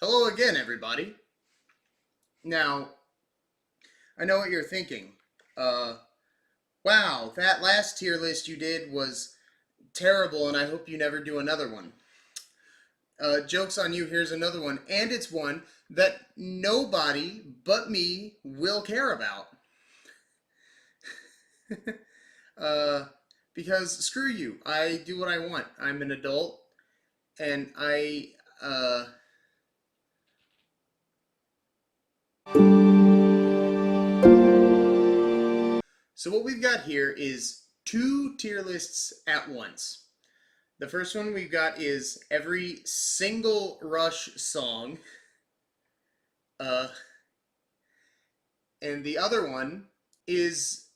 Hello again, everybody. Now, I know what you're thinking. Uh, wow, that last tier list you did was terrible, and I hope you never do another one. Joke's on you, here's another one, and it's one that nobody but me will care about. uh, because screw you, I do what I want. I'm an adult, and uh, so what we've got here is two tier lists at once. The first one we've got is every single Rush song, uh, and the other one is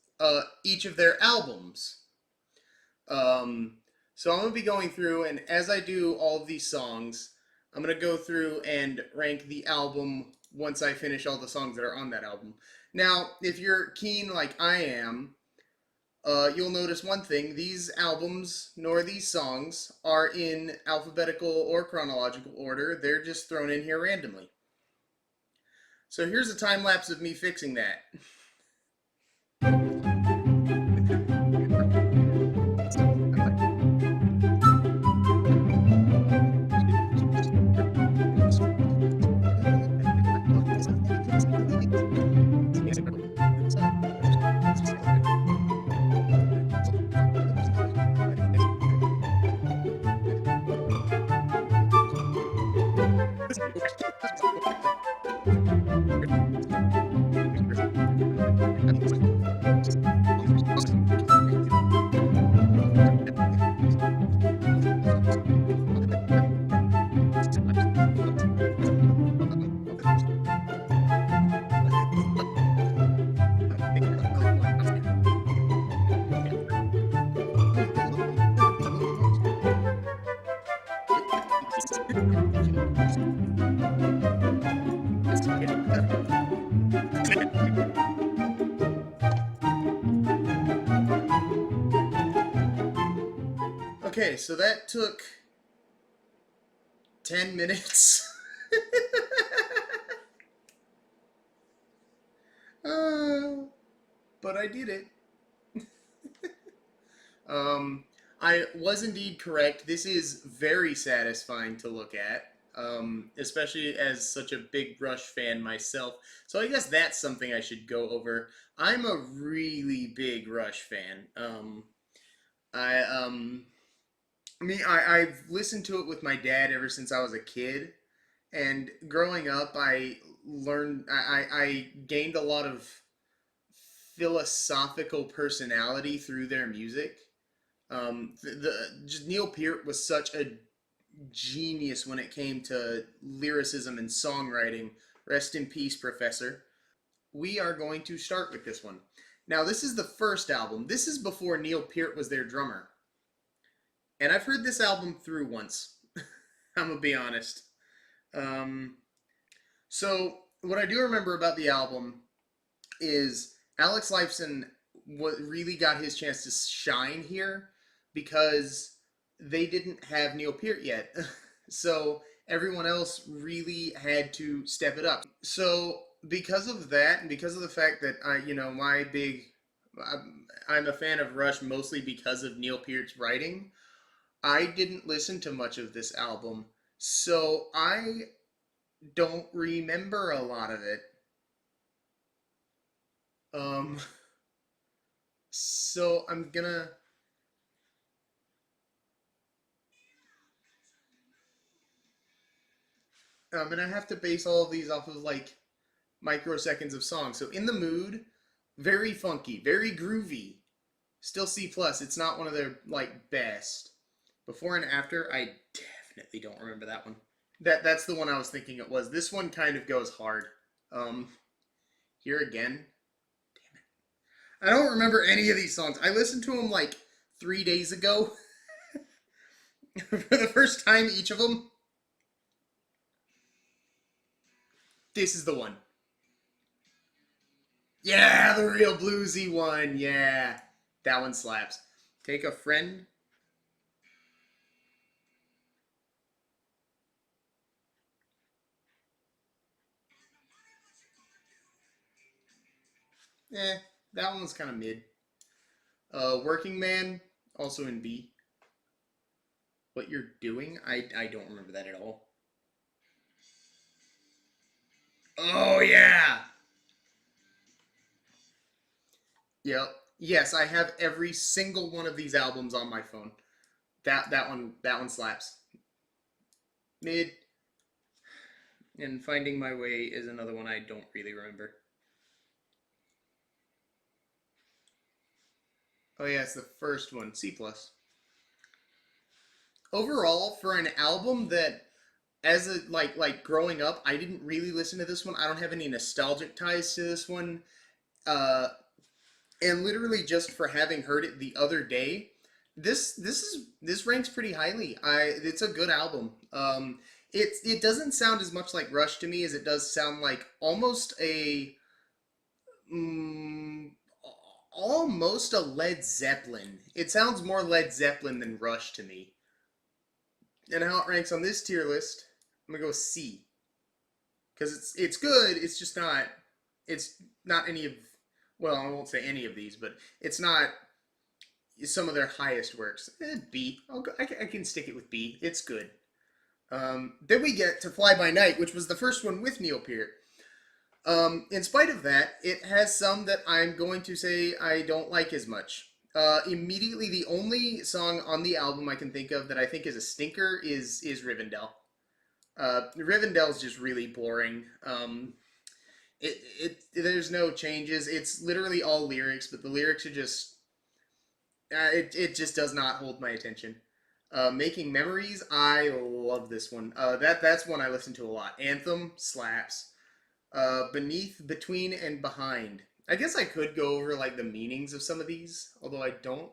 each of their albums. Um, so I'm gonna be going through, and as I do all of these songs, I'm gonna go through and rank the album once I finish all the songs that are on that album. Now, if you're keen like I am, you'll notice one thing: these albums nor these songs are in alphabetical or chronological order. They're just thrown in here randomly. So here's a time lapse of me fixing that. Okay, so that took 10 minutes. uh, but I did it. Um, I was indeed correct. This is very satisfying to look at, especially as such a big Rush fan myself. So I guess that's something I should go over. I'm a really big Rush fan. I I've listened to it with my dad ever since I was a kid, and growing up, I gained a lot of philosophical personality through their music. Just Neil Peart was such a genius when it came to lyricism and songwriting. Rest in peace, Professor. We are going to start with this one. Now, this is the first album. This is before Neil Peart was their drummer. And I've heard this album through once. I'm going to be honest. Um, so, what I do remember about the album is Alex Lifeson really got his chance to shine here because they didn't have Neil Peart yet. So everyone else really had to step it up. So because of that, and because of the fact that I'm a fan of Rush mostly because of Neil Peart's writing, I didn't listen to much of this album. So I don't remember a lot of it. Um, so I'm gonna have to base all of these off of like microseconds of songs. So In the Mood, very funky, very groovy. Still C plus. It's not one of their like best. Before and After, I definitely don't remember that one. That's the one I was thinking it was. This one kind of goes hard. Um, Here Again. I don't remember any of these songs. I listened to them like 3 days ago for the first time, each of them. This is the one. Yeah, the real bluesy one. Yeah, that one slaps. Take a Friend. Eh, that one's kind of mid. Working Man, also in B. What You're Doing, I don't remember that at all. Oh yeah. Yep. Yes, I have every single one of these albums on my phone. That one slaps. Mid and Finding My Way is another one I don't really remember. Oh yeah, it's the first one, C plus. Overall, for an album that as a like growing up, I didn't really listen to this one. I don't have any nostalgic ties to this one. Uh and literally just for having heard it the other day, this ranks pretty highly. It's a good album. It doesn't sound as much like Rush to me as it does sound like mm, almost a Led Zeppelin. It sounds more Led Zeppelin than Rush to me. And how it ranks on this tier list, I'm gonna go C because it's good. It's not any of, well, I won't say any of these, but it's not some of their highest works. B. I can stick it with B. It's good. Then we get to Fly By Night, which was the first one with Neil Peart. In spite of that, it has some that I'm going to say I don't like as much. Immediately, the only song on the album I can think of that I think is a stinker is Rivendell. Rivendell's just really boring. There's no changes. It's literally all lyrics, but the lyrics are just it just does not hold my attention. Making Memories, I love this one. That's one I listen to a lot. Anthem slaps. Beneath, Between, and Behind. I guess I could go over like the meanings of some of these, although I don't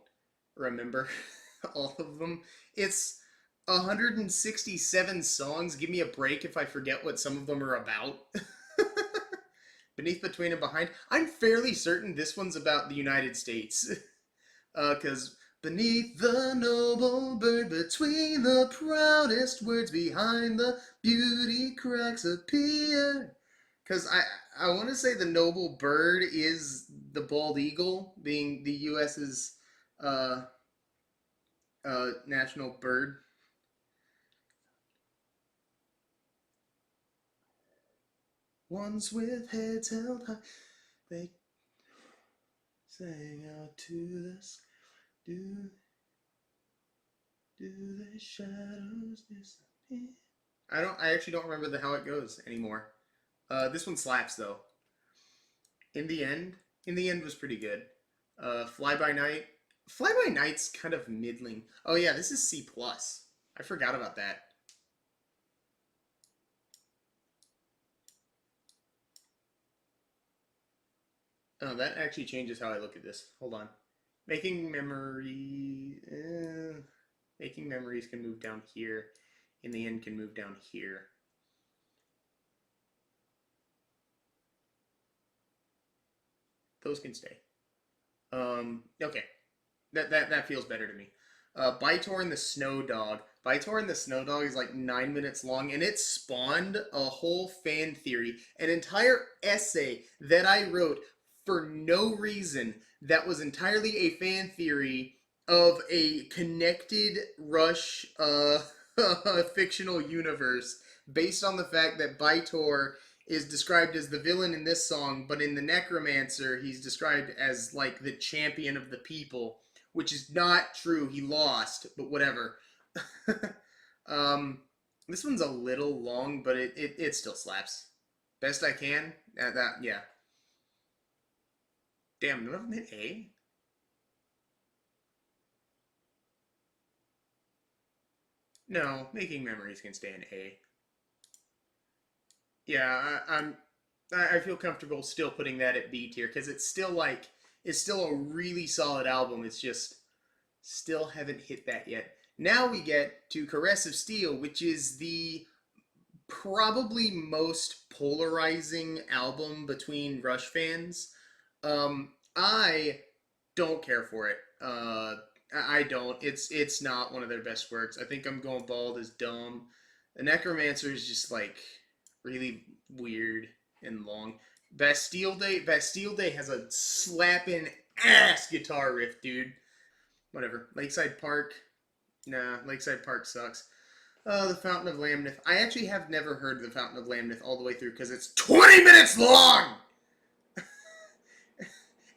remember all of them. It's 167 songs. Give me a break if I forget what some of them are about. Beneath, Between, and Behind. I'm fairly certain this one's about the United States. Because beneath the noble bird, between the proudest words, behind the beauty cracks appear. Because I want to say the noble bird is the bald eagle, being the U.S.'s uh, national bird. Ones with heads held high, they sang out to the sky. Do the shadows disappear? I actually don't remember how it goes anymore. This one slaps though. In the end, in the end was pretty good. Fly by Night. Fly by Night's kind of middling. Oh yeah, this is C plus. I forgot about that. Oh, that actually changes how I look at this. Hold on. Making memory. Making memories can move down here. In the end, can move down here. Those can stay. Okay, that feels better to me. Bytor and the Snow Dog. Bytor and the Snow Dog is like 9 minutes long, and it spawned a whole fan theory, an entire essay that I wrote for no reason that was entirely a fan theory of a connected Rush fictional universe based on the fact that Bytor is described as the villain in this song, but in the Necromancer, he's described as like the champion of the people, which is not true. He lost, but whatever. um, this one's a little long, but it still slaps. Best I can. Yeah. Damn, none of them hit A. No, Making Memories can stay in A. Yeah, I feel comfortable still putting that at B tier because it's still a really solid album. It's just still haven't hit that yet. Now we get to Caress of Steel, which is the probably most polarizing album between Rush fans. I don't care for it. I don't. It's not one of their best works. I think I'm Going Bald is dumb. The Necromancer is just like really weird and long. Bastille Day has a slapping ass guitar riff, dude. Whatever. Lakeside Park. Nah, Lakeside Park sucks. The Fountain of Lamnith. I actually have never heard the Fountain of Lamnith all the way through because it's 20 minutes long.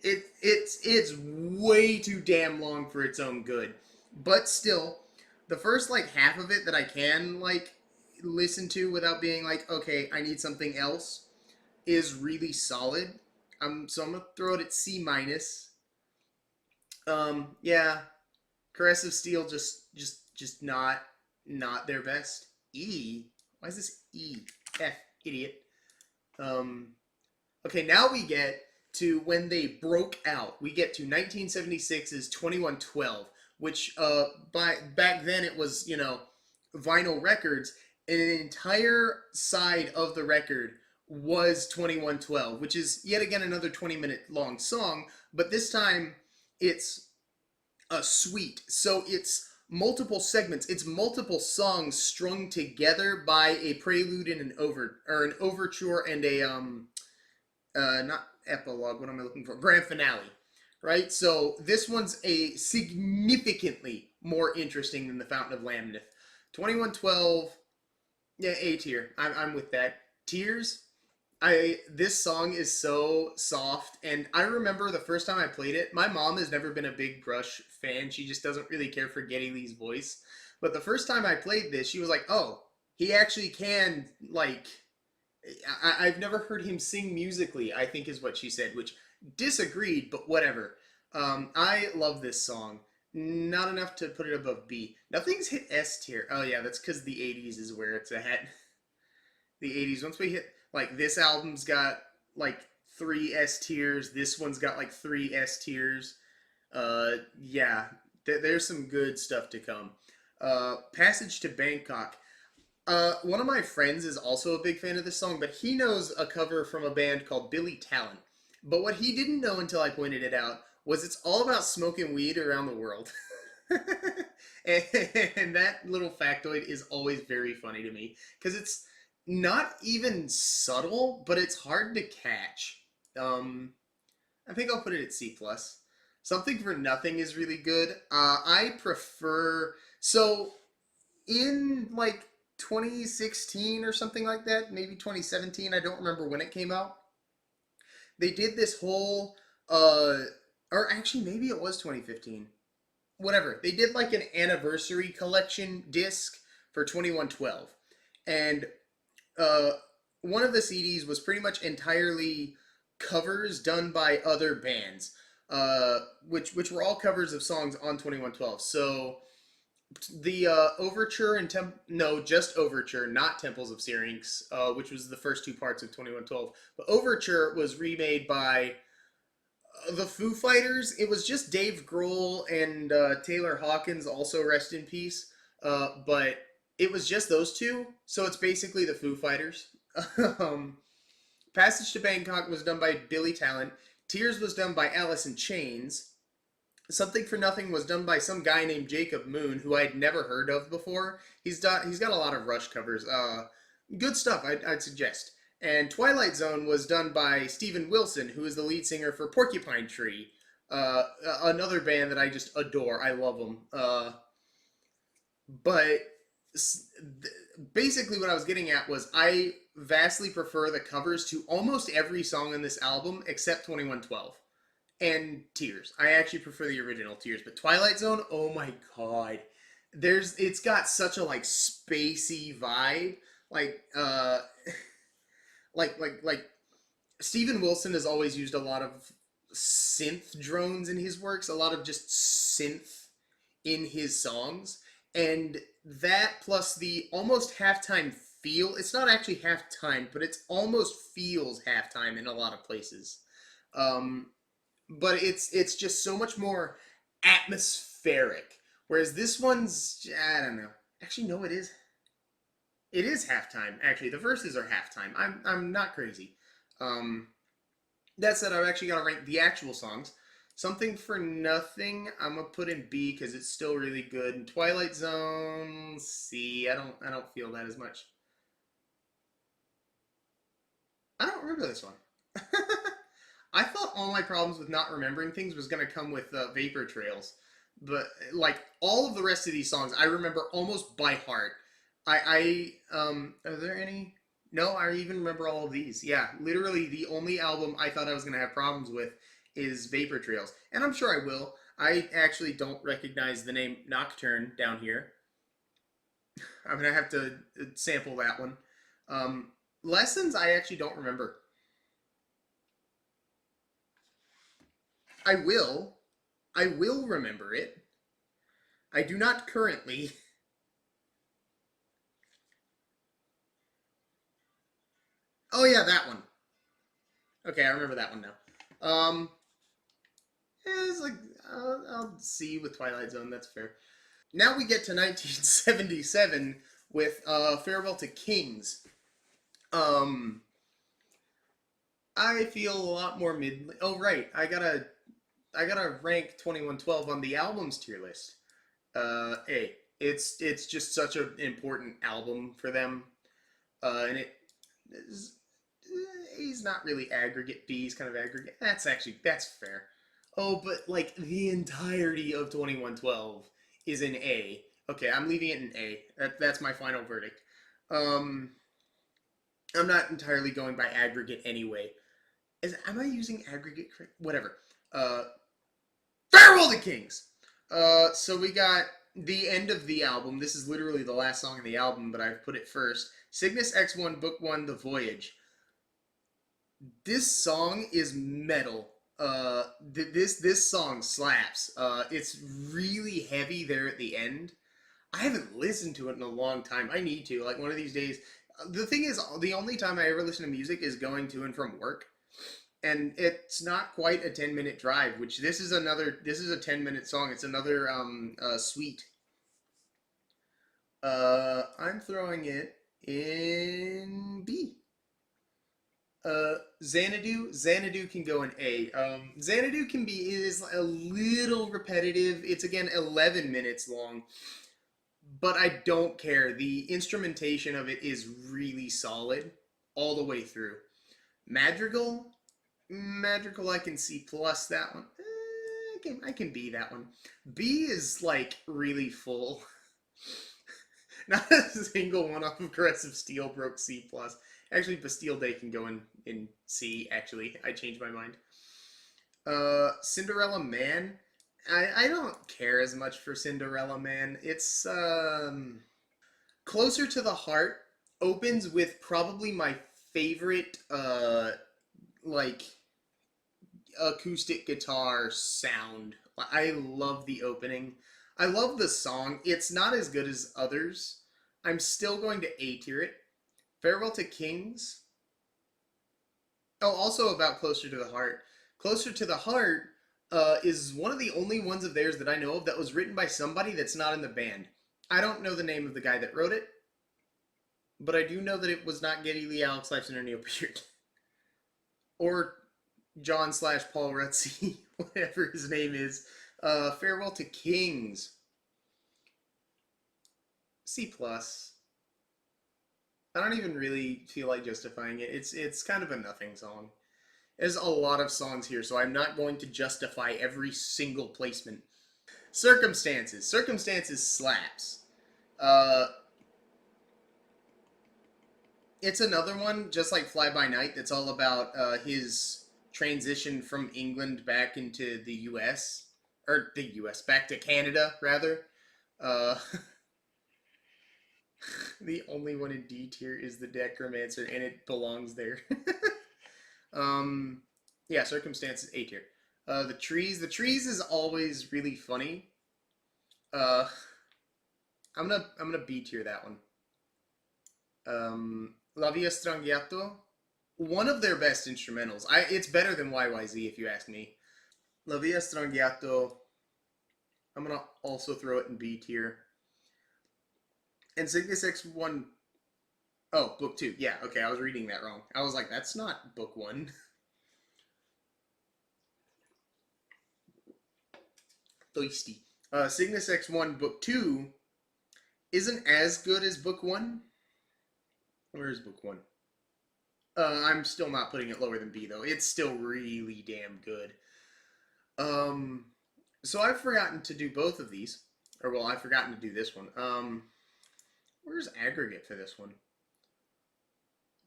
It's way too damn long for its own good. But still, the first like half of it that I can like listen to without being like, okay, I need something else is really solid. So I'm gonna throw it at C minus. Yeah, Caress of Steel just not their best. E. Why is this E? F. Idiot. Um. Okay, now we get to when they broke out. We get to 1976's 2112, which by back then it was, vinyl records, and an entire side of the record was 2112, which is yet again another 20-minute long song, but this time it's a suite. So it's multiple segments. It's multiple songs strung together by a prelude and an overture and a not epilogue. What am I looking for? Grand finale, right? So this one's a significantly more interesting than the Fountain of Lamnith. 2112, yeah, A tier. I'm with that. Tears. This song is so soft, and I remember the first time I played it. My mom has never been a big Rush fan. She just doesn't really care for Geddy Lee's voice. But the first time I played this, she was like, "Oh, he actually can like." I've never heard him sing musically, I think is what she said, which disagreed, but whatever. I love this song. Not enough to put it above B. Nothing's hit S tier. Oh yeah, that's because the 80s is where it's at. The 80s. Once we hit, like, this album's got, like, 3 S tiers. This one's got, like, 3 S tiers. Yeah, there's some good stuff to come. Passage to Bangkok. One of my friends is also a big fan of this song, but he knows a cover from a band called Billy Talent. But what he didn't know until I pointed it out was it's all about smoking weed around the world. And that little factoid is always very funny to me because it's not even subtle, but it's hard to catch. Um, I think I'll put it at C plus. Something for Nothing is really good. I prefer in like 2016 or something like that, maybe 2017. I don't remember when it came out. They did this whole, or actually maybe it was 2015. Whatever. They did like an anniversary collection disc for 2112, and uh, one of the CDs was pretty much entirely covers done by other bands, which were all covers of songs on 2112. So the overture and no, just overture, not Temples of Syrinx, which was the first two parts of 2112. The overture was remade by the Foo Fighters. It was just Dave Grohl and Taylor Hawkins, also rest in peace. But it was just those two, so it's basically the Foo Fighters. um, Passage to Bangkok was done by Billy Talent. Tears was done by Alice in Chains. Something for Nothing was done by some guy named Jacob Moon, who I'd never heard of before. He's got a lot of Rush covers. Good stuff. I'd suggest. And Twilight Zone was done by Steven Wilson, who is the lead singer for Porcupine Tree, another band that I just adore. I love them. But basically, what I was getting at was I vastly prefer the covers to almost every song on this album except 2112 and Tears. I actually prefer the original Tears, but Twilight Zone, oh my god. It's got such a like spacey vibe. Like like Steven Wilson has always used a lot of synth drones in his works, a lot of just synth in his songs, and that plus the almost halftime feel. It's not actually halftime, but it's almost feels halftime in a lot of places. Um, but it's just so much more atmospheric. Whereas this one's, I don't know. Actually, no, it is. It is halftime. Actually, the verses are halftime. I'm not crazy. Um, that said, I've actually got to rank the actual songs. Something for Nothing, I'm gonna put in B because it's still really good. And Twilight Zone, C. I don't feel that as much. I don't remember this one. I thought all my problems with not remembering things was going to come with Vapor Trails, but like all of the rest of these songs, I remember almost by heart. Are there any? No, I even remember all of these. Yeah, literally the only album I thought I was going to have problems with is Vapor Trails, and I'm sure I will. I actually don't recognize the name Nocturne down here. I'm gonna have to sample that one. Um, Lessons, I actually don't remember. I will. I will remember it. I do not currently. Oh yeah, that one. Okay, I remember that one now. Yeah, it's like I'll see with Twilight Zone. That's fair. Now we get to 1977 with Farewell to Kings. Um, I feel a lot more mid. Oh right, I gotta rank 2112 on the albums tier list. A. It's just such an important album for them, and it is, A's not really aggregate. B's kind of aggregate. That's fair. Oh, but like the entirety of 2112 is in A. Okay, I'm leaving it in A. That's my final verdict. Um, I'm not entirely going by aggregate anyway. Am I using aggregate? Whatever. Uh, Farewell to Kings. So we got the end of the album. This is literally the last song in the album, but I've put it first. Cygnus X1, Book 1, The Voyage. This song is metal. This song slaps. It's really heavy there at the end. I haven't listened to it in a long time. I need to. Like one of these days. The thing is, the only time I ever listen to music is going to and from work, and it's not quite a 10-minute drive. Which this is a 10-minute song. It's another suite. I'm throwing it in B. Xanadu can go in A. Xanadu can be is a little repetitive. It's again 11 minutes long, but I don't care. The instrumentation of it is really solid all the way through. Madrigal, Madrigal, I can C plus that one. I can B that one. B is like really full. Not a single one off of Aggressive Steel broke C plus. Actually, Bastille Day can go in C. Actually, I changed my mind. Cinderella Man. I don't care as much for Cinderella Man. It's Closer to the Heart opens with probably my favorite like acoustic guitar sound. I love the opening. I love the song. It's not as good as others. I'm still going to A tier it. Farewell to Kings. Oh, also about Closer to the Heart. Closer to the Heart is one of the only ones of theirs that I know of that was written by somebody that's not in the band. I don't know the name of the guy that wrote it, but I do know that it was not Geddy Lee, Alex Lifeson, or Neil Peart. Or John slash Paul Rutsey, whatever his name is. Farewell to Kings. C plus. I don't even really feel like justifying it. It's kind of a nothing song. There's a lot of songs here, so I'm not going to justify every single placement. Circumstances. Circumstances slaps. Uh, it's another one, just like Fly By Night, that's all about his transition from England back into the U.S. Or the U.S., back to Canada, rather. Uh, the only one in D tier is the Decromancer, and it belongs there. um, yeah, Circumstances, A tier. The trees is always really funny. Uh, I'm gonna B tier that one. La Via Strangiato, one of their best instrumentals. It's better than YYZ if you ask me. La Via Strangiato, I'm gonna also throw it in B tier. And Cygnus X1, oh, book 2. Yeah, okay, I was reading that wrong. I was like, that's not book 1. Thirsty. Cygnus X1 book 2 isn't as good as book 1. Where is book 1? I'm still not putting it lower than B though. It's still really damn good. Um, so I've forgotten to do both of these, or well, I've forgotten to do this one. Where's aggregate for this one?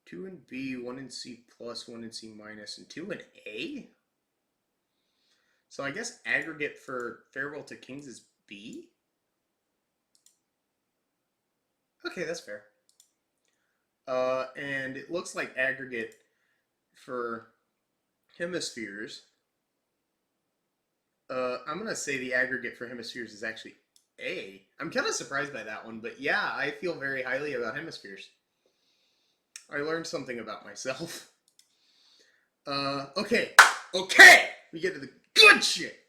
2 in B, 1 in C plus, 1 in C minus, and 2 in A? So I guess aggregate for Farewell to Kings is B? Okay, that's fair. And it looks like aggregate for hemispheres. I'm gonna say the aggregate for hemispheres is actually A. I'm kind of surprised by that one, but yeah, I feel very highly about hemispheres. I learned something about myself. Okay, we get to the good shit.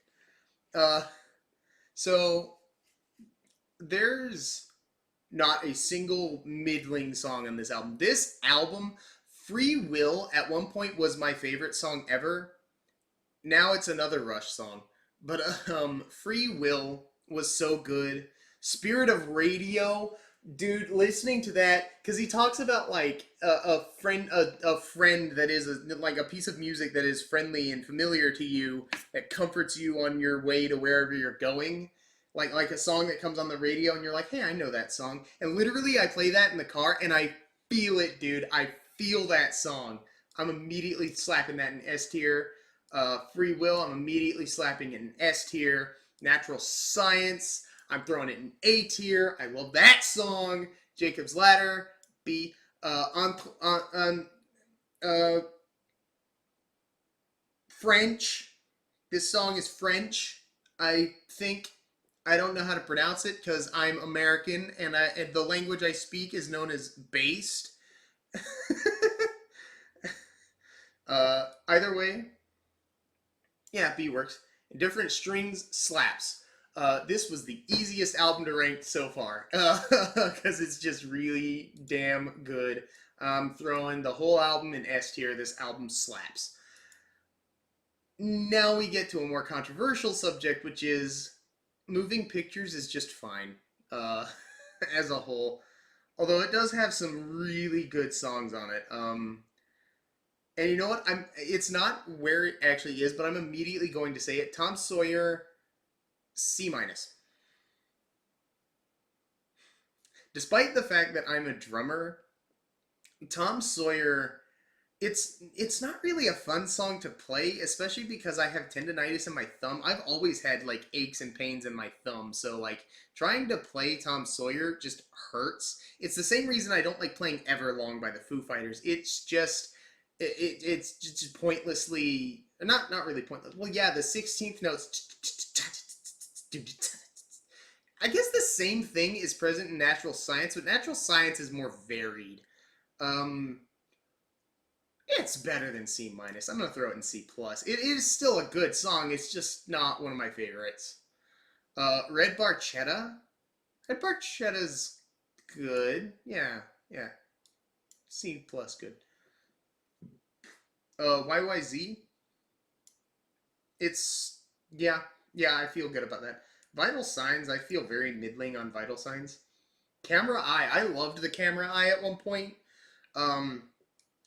So there's not a single middling song on this album. This album, Free Will, at one point was my favorite song ever. Now it's another Rush song. But Free Will was so good. Spirit of Radio, dude, listening to that, because he talks about like a friend that is like a piece of music that is friendly and familiar to you, that comforts you on your way to wherever you're going. Like a song that comes on the radio and you're like, hey, I know that song. And literally I play that in the car and I feel it, dude. I feel that song. I'm immediately slapping that in S tier. Free Will, I'm immediately slapping it in S tier. Natural Science, I'm throwing it in A tier. I love that song. Jacob's Ladder, B. Uh, French. This song is French, I think. I don't know how to pronounce it because I'm American and the language I speak is known as based. Either way, yeah, B works. Different strings slaps. This was the easiest album to rank so far because it's just really damn good. I'm throwing the whole album in S tier. This album slaps. Now we get to a more controversial subject, which is Moving Pictures is just fine as a whole. Although it does have some really good songs on it. And you know what? It's not where it actually is, but I'm immediately going to say it. Tom Sawyer, C minus. Despite the fact that I'm a drummer, Tom Sawyer, it's not really a fun song to play, especially because I have tendonitis in my thumb. I've always had like aches and pains in my thumb, so like trying to play Tom Sawyer just hurts. It's the same reason I don't like playing Everlong by the Foo Fighters. It's just it's just pointlessly not really pointless. Well, yeah, the 16th notes. I guess the same thing is present in Natural Science, but Natural Science is more varied. Um, it's better than C minus. I'm gonna throw it in C plus. It is still a good song. It's just not one of my favorites. Red Barchetta. Red Barchetta's good. Yeah, yeah. C plus good. YYZ. It's yeah. I feel good about that. Vital Signs. I feel very middling on Vital Signs. Camera Eye. I loved the Camera Eye at one point. Um,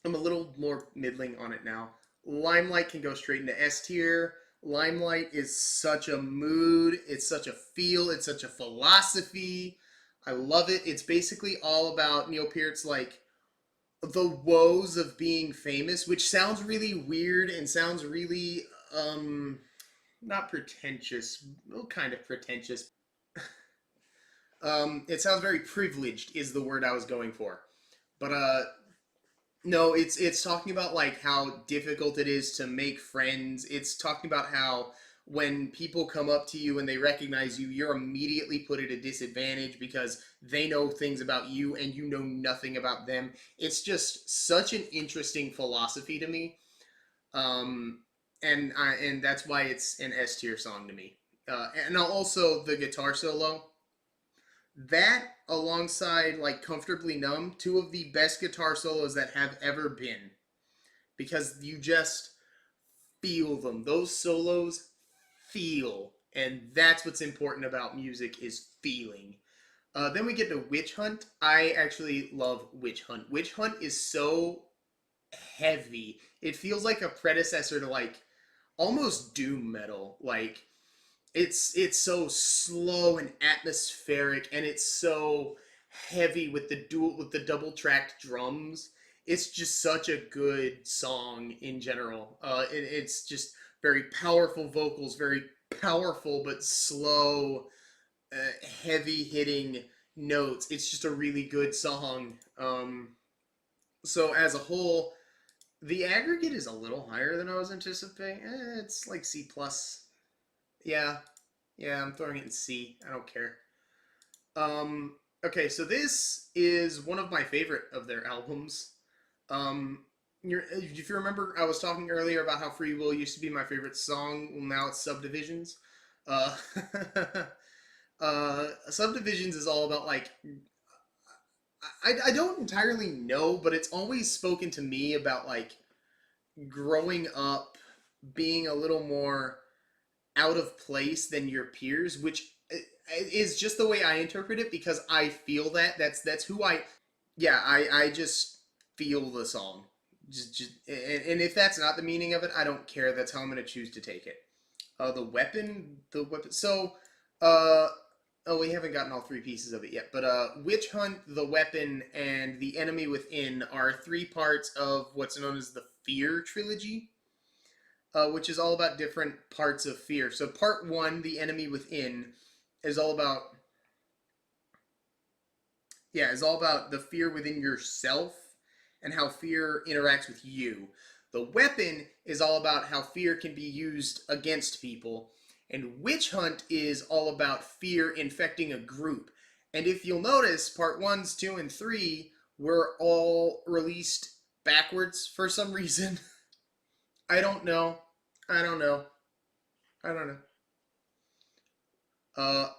I'm a little more middling on it now. Limelight can go straight into S tier. Limelight is such a mood, it's such a feel, it's such a philosophy. I love it. It's basically all about Neil Peart's like the woes of being famous, which sounds really weird and sounds really not pretentious, well, kind of pretentious. It sounds very privileged is the word I was going for. But no, it's talking about like how difficult it is to make friends. It's talking about how when people come up to you and they recognize you, you're immediately put at a disadvantage because they know things about you and you know nothing about them. It's just such an interesting philosophy to me. Um, and that's why it's an S tier song to me. And also the guitar solo. That alongside like Comfortably Numb, two of the best guitar solos that have ever been. Because you just feel them. Those solos feel. And that's what's important about music is feeling. Then we get to Witch Hunt. I actually love Witch Hunt. Witch Hunt is so heavy. It feels like a predecessor to like almost doom metal. Like it's so slow and atmospheric, and it's so heavy with the double tracked drums. It's just such a good song in general. It's just very powerful vocals, very powerful but slow, heavy hitting notes. It's just a really good song. So as a whole, the aggregate is a little higher than I was anticipating. It's like C plus. Yeah, yeah, I'm throwing it in C. I don't care. Okay, so this is one of my favorite of their albums. If you remember, I was talking earlier about how Free Will used to be my favorite song. Well, now it's Subdivisions. Uh, Subdivisions is all about like I don't entirely know, but it's always spoken to me about like growing up being a little more out of place than your peers, which is just the way I interpret it because I feel that that's who I. Yeah, I just feel the song. And if that's not the meaning of it, I don't care. That's how I'm gonna choose to take it. The weapon. So, uh, oh, we haven't gotten all three pieces of it yet. But Witch Hunt, the weapon, and the enemy within are three parts of what's known as the Fear trilogy, which is all about different parts of fear. So part one, the enemy within, is all about is all about the fear within yourself and how fear interacts with you. The weapon is all about how fear can be used against people. And Witch Hunt is all about fear infecting a group. And if you'll notice, part ones, two, and three were all released backwards for some reason. I don't know. I don't know. I don't know. Uh,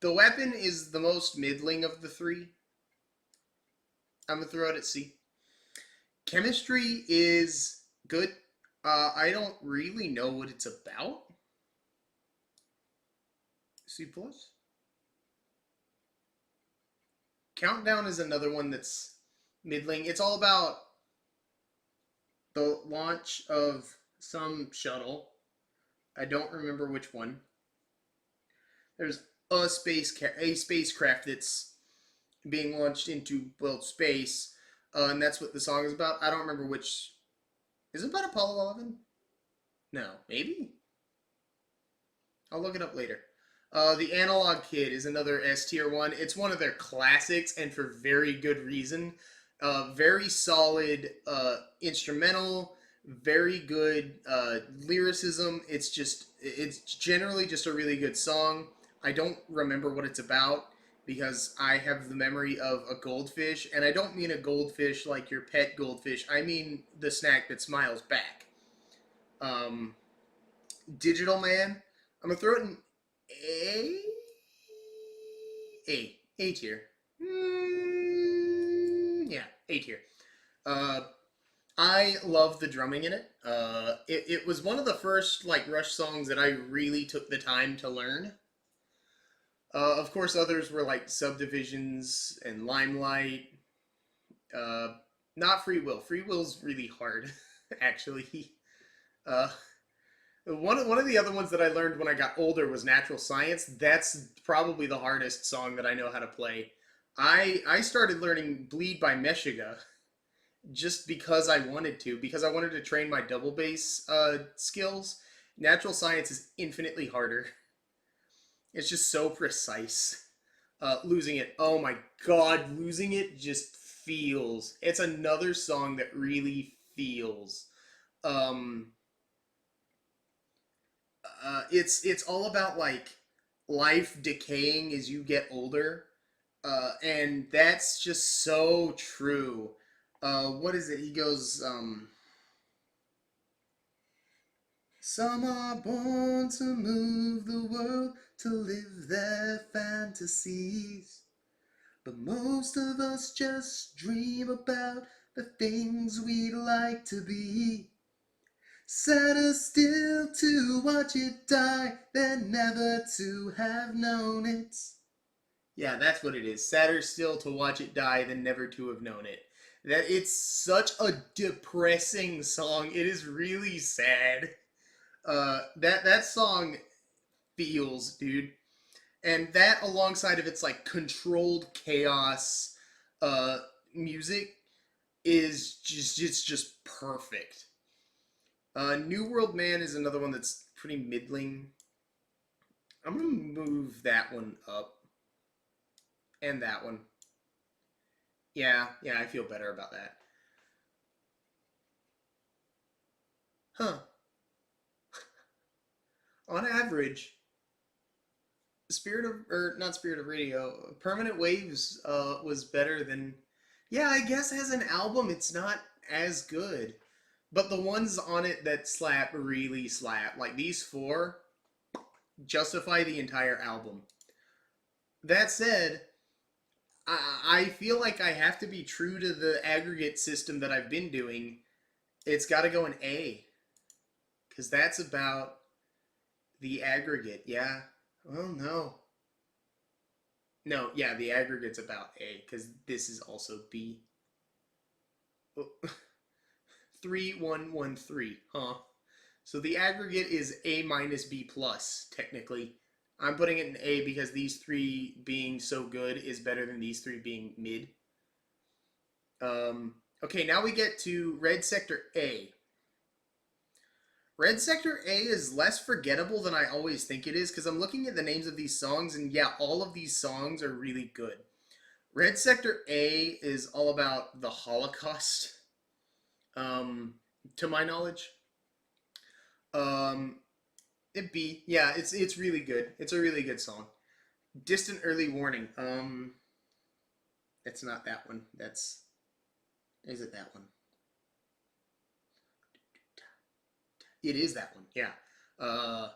the weapon is the most middling of the three. I'm gonna throw it at C. Chemistry is good. I don't really know what it's about. C plus. Countdown is another one that's middling. It's all about the launch of some shuttle. I don't remember which one. There's a spacecraft that's being launched into space, and that's what the song is about. I don't remember which. Is it about Apollo 11? No, maybe. I'll look it up later. The Analog Kid is another S tier one. It's one of their classics, and for very good reason. Very solid instrumental, very good lyricism. It's generally just a really good song. I don't remember what it's about because I have the memory of a goldfish, and I don't mean a goldfish like your pet goldfish. I mean the snack that smiles back. Um, Digital Man. I'm gonna throw it in A. A tier. Yeah, A tier. Uh, I love the drumming in it. It was one of the first like Rush songs that I really took the time to learn. Of course, others were like Subdivisions and Limelight. Uh, Not Free Will. Free Will's really hard, actually. Uh, one of the other ones that I learned when I got older was Natural Science. That's probably the hardest song that I know how to play. I started learning Bleed by Meshuggah just because I wanted to, because I wanted to train my double bass skills. Natural Science is infinitely harder. It's just so precise. Losing it, oh my god, losing it just feels. It's another song that really feels. Um, it's all about like life decaying as you get older, and that's just so true. What is it? He goes, some are born to move the world, to live their fantasies. But most of us just dream about the things we'd like to be. Sadder still to watch it die than never to have known it. Yeah, that's what it is. Sadder still to watch it die than never to have known it. That it's such a depressing song. It is really sad. That song feels, dude. And that alongside of its like controlled chaos uh music is just it's just perfect. New World Man is another one that's pretty middling. I'm gonna move that one up and that one. Yeah, I feel better about that. Huh. On average, Spirit of or not Spirit of Radio, Permanent Waves was better than. Yeah, I guess as an album it's not as good. But the ones on it that slap really slap. Like these four justify the entire album. That said, I feel like I have to be true to the aggregate system that I've been doing. It's got to go in A. Because that's about the aggregate, yeah. Well, no. No, yeah, the aggregate's about A. Because this is also B. Oh, 3113, huh? So the aggregate is A minus B plus, technically. I'm putting it in A because these three being so good is better than these three being mid. Okay, now we get to Red Sector A. Red Sector A is less forgettable than I always think it is because I'm looking at the names of these songs, and yeah, all of these songs are really good. Red Sector A is all about the Holocaust, um, to my knowledge. Um, it B, yeah, it's really good. It's a really good song. Distant Early Warning. It's not that one. That's is it that one? It is that one. Yeah. Uh,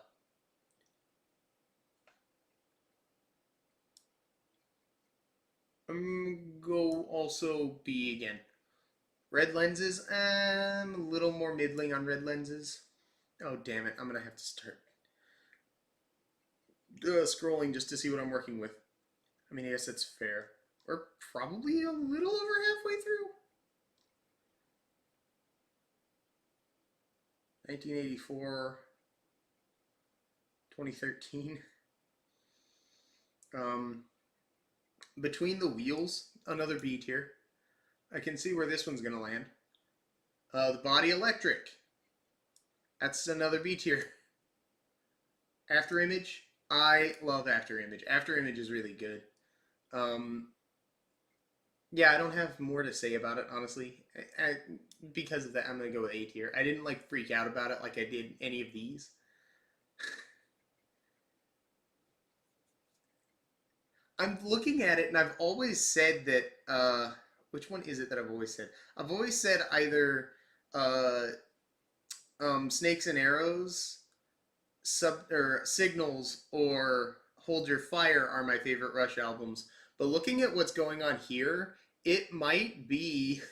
go also B again. Red lenses. I'm a little more middling on red lenses. Oh damn it! I'm gonna have to start scrolling just to see what I'm working with. I mean, I guess that's fair. We're probably a little over halfway through. 1984, 2013. Um, Between the Wheels, another B tier. I can see where this one's gonna land. The Body Electric. That's another B tier. After Image. I love After Image. After Image is really good. Um, yeah, I don't have more to say about it, honestly. Because of that, I'm gonna go with A tier. I didn't like freak out about it like I did any of these. I'm looking at it, and I've always said that. Which one is it that I've always said? I've always said either uh, Snakes and Arrows, sub or Signals, or Hold Your Fire are my favorite Rush albums. But looking at what's going on here, it might be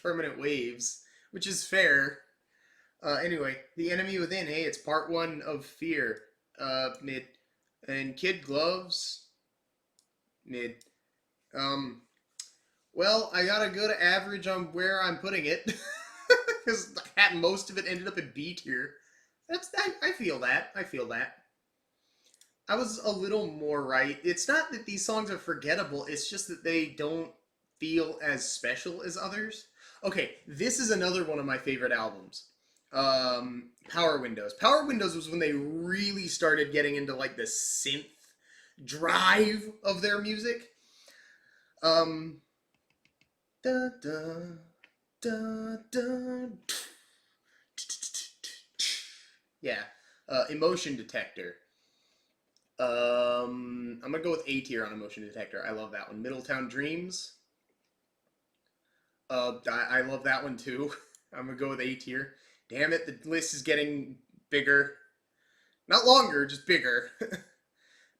Permanent Waves, which is fair. Anyway, The Enemy Within. Hey, it's part one of Fear. Mid. And Kid Gloves. Mid. Um, well, I got a good average on where I'm putting it. Because most of it ended up in B tier. I feel that. I feel that. I was a little more right. It's not that these songs are forgettable, it's just that they don't feel as special as others. Okay, this is another one of my favorite albums. Power Windows. Power Windows was when they really started getting into like the synth drive of their music. Um, da, da, da, da. Yeah, Emotion Detector. I'm gonna go with A tier on Emotion Detector. I love that one. Middletown Dreams. I love that one too. I'm gonna go with A tier. Damn it, the list is getting bigger. Not longer, just bigger.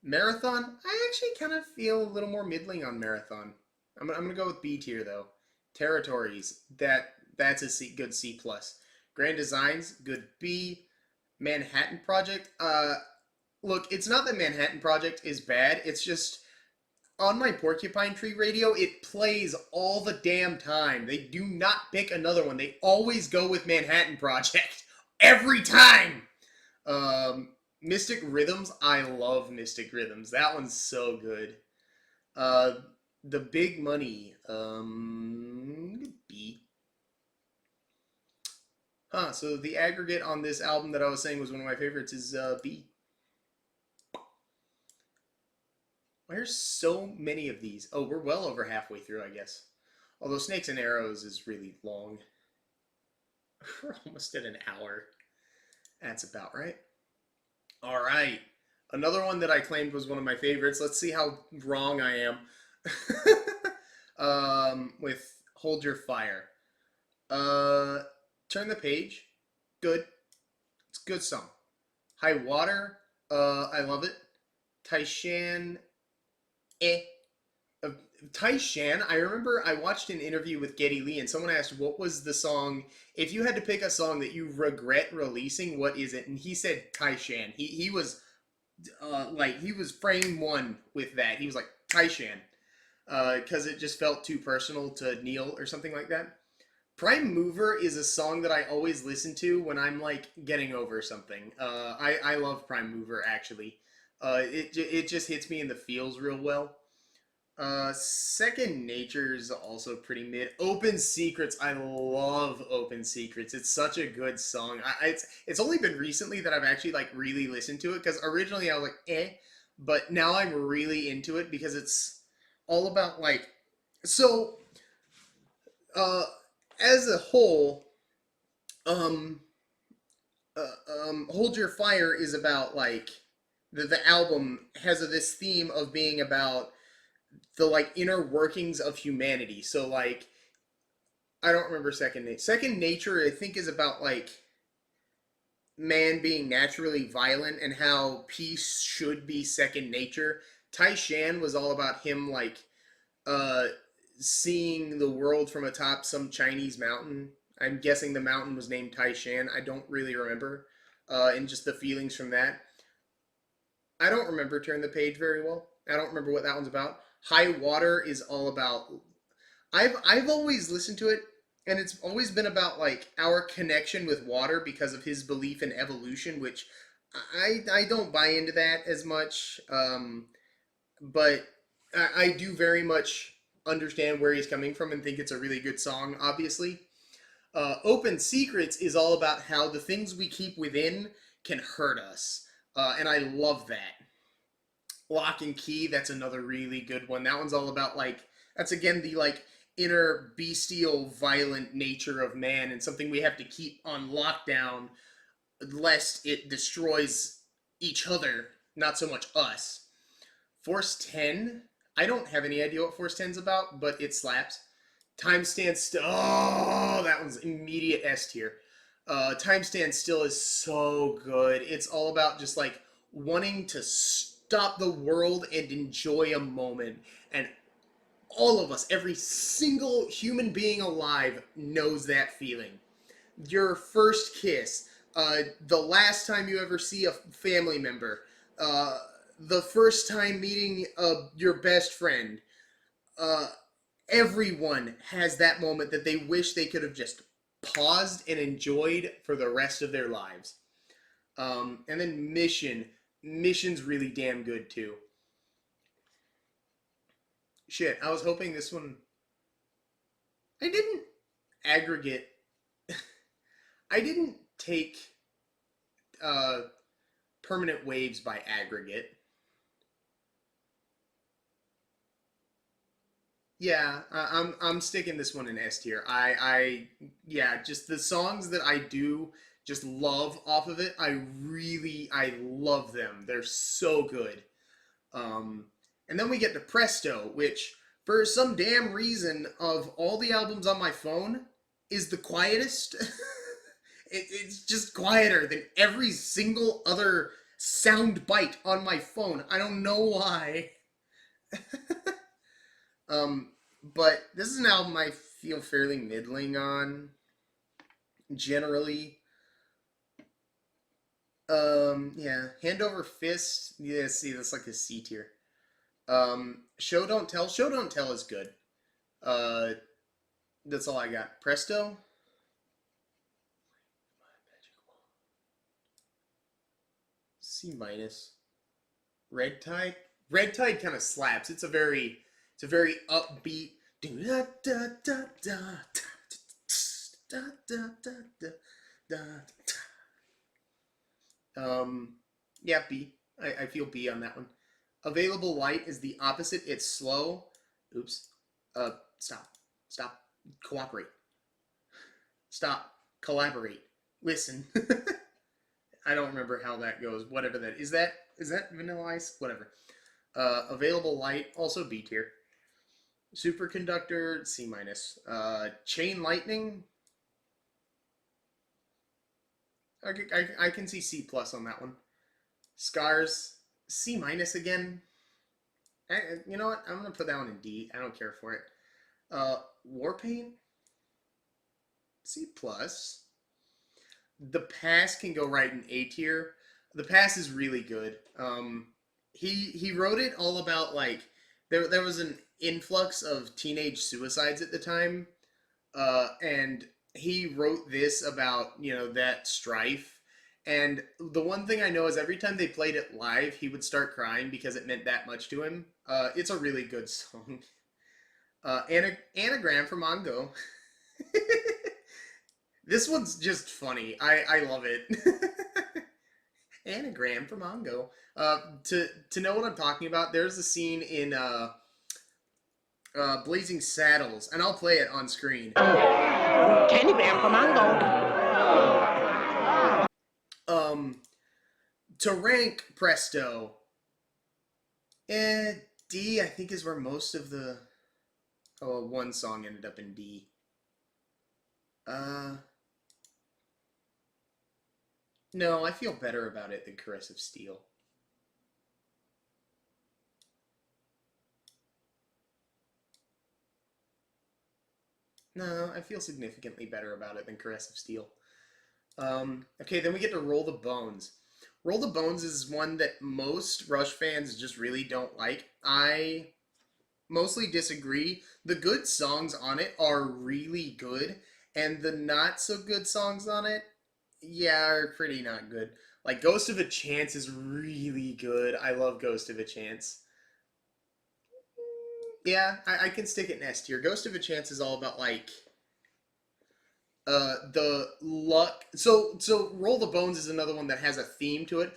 Marathon. I actually kind of feel a little more middling on Marathon. I'm gonna go with B tier though. Territories. That's a good C plus. Grand Designs. Good B. Manhattan Project. Look, it's not that Manhattan Project is bad. It's just On my Porcupine Tree radio, it plays all the damn time. They do not pick another one. They always go with Manhattan Project. Every time! Mystic Rhythms, I love Mystic Rhythms. That one's so good. Uh, the Big Money, B. So the aggregate on this album that I was saying was one of my favorites is B. There's so many of these. Oh, we're well over halfway through, I guess. Although Snakes and Arrows is really long. We're almost at an hour. That's about right. All right. Another one that I claimed was one of my favorites. Let's see how wrong I am. With Hold Your Fire. Turn the Page. Good. It's a good song. High Water. I love it. Taishan. Eh. Taishan, I remember I watched an interview with Geddy Lee and someone asked what was the song, if you had to pick a song that you regret releasing, what is it? And he said Taishan. He was he was frame one with that. He was like Taishan. Because it just felt too personal to Neil or something like that. Prime Mover is a song that I always listen to when I'm like getting over something. I love Prime Mover actually. It just hits me in the feels real well. Second Nature is also pretty mid. Open Secrets, I love Open Secrets. It's such a good song. It's only been recently that I've actually like really listened to it because originally I was like but now I'm really into it because it's all about like so. Uh, as a whole, um, Hold Your Fire is about like the album has this theme of being about the like inner workings of humanity. So like I don't remember Second Nature. Second Nature I think is about like man being naturally violent and how peace should be second nature. Tai Shan was all about him like uh seeing the world from atop some Chinese mountain. I'm guessing the mountain was named Tai Shan. I don't really remember. And just the feelings from that. I don't remember Turn the Page very well. I don't remember what that one's about. High Water is all about. I've always listened to it, and it's always been about like our connection with water because of his belief in evolution, which I don't buy into that as much. But I do very much understand where he's coming from and think it's a really good song. Obviously, Open Secrets is all about how the things we keep within can hurt us, and I love that. Lock and Key, that's another really good one. That one's all about like that's again the like inner bestial violent nature of man and something we have to keep on lockdown lest it destroys each other, not so much us. Force 10, I don't have any idea what Force 10's about, but it slaps. Time Stands Still, oh, that one's immediate S tier. Time Stands Still is so good. It's all about just like wanting to stop the world and enjoy a moment. And all of us, every single human being alive, knows that feeling. Your first kiss, the last time you ever see a family member, the first time meeting your best friend. Uh, Everyone has that moment that they wish they could have just paused and enjoyed for the rest of their lives. And then Mission. Mission's really damn good too. Shit, I was hoping this one. I didn't aggregate. I didn't take uh, Permanent Waves by aggregate. Yeah, I'm sticking this one in S tier. Yeah, just the songs that I do just love off of it. I love them. They're so good. Um, and then we get to Presto, which for some damn reason of all the albums on my phone is the quietest. It's just quieter than every single other sound bite on my phone. I don't know why. Um, but this is an album I feel fairly middling on generally. Yeah, Hand Over Fist. Yeah, see, that's like a C tier. Show Don't Tell. Show Don't Tell is good. Uh, that's all I got. Presto. C minus. Red Tide. Red Tide kind of slaps. It's a very upbeat. Da da da da da da da da da. Yeah, B. I feel B on that one. Available Light is the opposite. It's slow. Oops. Stop. Stop. Cooperate. Stop. Collaborate. Listen. I don't remember how that goes. Whatever that is. That Vanilla Ice? Whatever. Available Light, also B tier. Superconductor, C minus. Chain Lightning. I can see C plus on that one. Scars, C minus again. You know what? I'm gonna put that one in D. I don't care for it. Warpaint, C plus. The Pass can go right in A tier. The Pass is really good. He wrote it all about like there was an influx of teenage suicides at the time, and he wrote this about that strife. And the one thing I know is every time they played it live, he would start crying because it meant that much to him. It's a really good song. Anagram from Mongo. This one's just funny. I love it. Anagram from Mongo. To know what I'm talking about, there's a scene in Blazing Saddles, and I'll play it on screen. Candygram from Mongo. To rank Presto, D I think is where most of the one song ended up in D. No, I feel better about it than Caress of Steel. No, I feel significantly better about it than Caress of Steel. Okay, then we get to Roll the Bones. Roll the Bones is one that most Rush fans just really don't like. I mostly disagree. The good songs on it are really good, and the not so good songs on it, yeah, are pretty not good. Like Ghost of a Chance is really good. I love Ghost of a Chance. Yeah, I can stick it in S tier. Ghost of a Chance is all about like the luck. So Roll the Bones is another one that has a theme to it.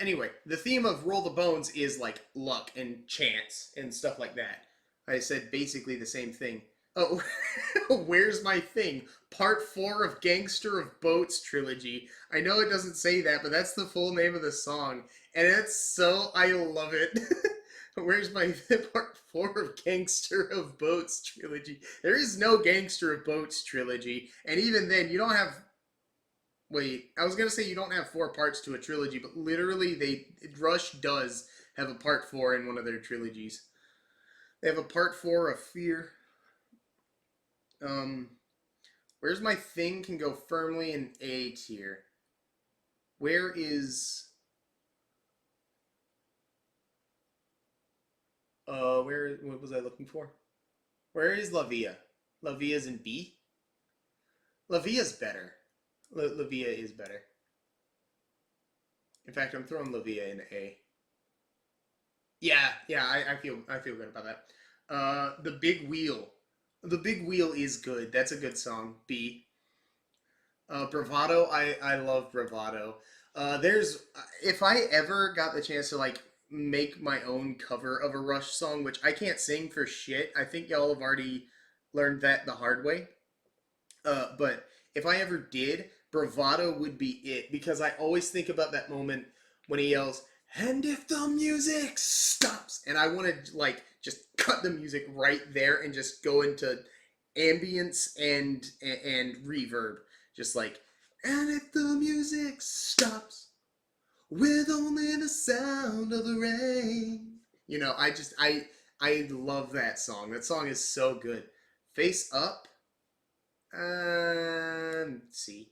Anyway, the theme of Roll the Bones is like luck and chance and stuff like that. I said basically the same thing. Oh, Where's My Thing? Part 4 of Gangster of Boats trilogy. I know it doesn't say that, but that's the full name of the song. And it's so, I love it. Where's My Part 4 of Gangster of Boats trilogy? There is no Gangster of Boats trilogy. And even then, you don't have... Wait, I was going to say you don't have 4 parts to a trilogy, but literally Rush does have a part 4 in one of their trilogies. They have a part 4 of Fear. Where's My Thing can go firmly in A tier. Where is... what was I looking for? Where is La Via? La Via's in B? La Via's better. La Via is better. In fact, I'm throwing La Via in A. Yeah, I feel good about that. The Big Wheel. The Big Wheel is good. That's a good song. B. Bravado. I love Bravado. If I ever got the chance to like make my own cover of a Rush song, which I can't sing for shit. I think y'all have already learned that the hard way. But if I ever did, Bravado would be it, because I always think about that moment when he yells, "And if the music stops," and I want to like just cut the music right there and just go into ambience and reverb, just like, "And if the music stops with only the sound of the rain." I love that song. That song is so good. Face Up. C.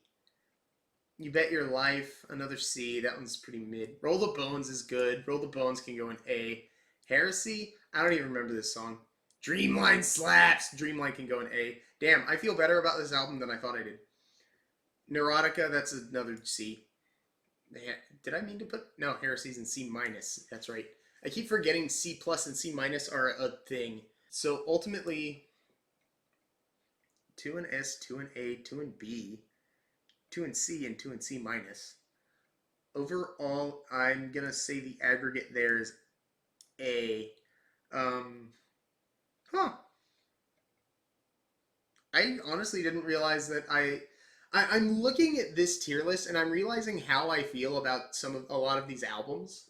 You Bet Your Life, another C. That one's pretty mid. Roll the Bones is good. Roll the Bones can go in A. Heresy? I don't even remember this song. Dreamline slaps! Dreamline can go in A. Damn, I feel better about this album than I thought I did. Neurotica, that's another C. Did I mean to put... No, Heresy's in C minus. That's right. I keep forgetting C plus and C minus are a thing. So ultimately, 2 in S, 2 in A, 2 in B, 2 in C, and 2 in C minus. Overall, I'm going to say the aggregate there is A. Huh. I honestly didn't realize that I'm looking at this tier list and I'm realizing how I feel about a lot of these albums.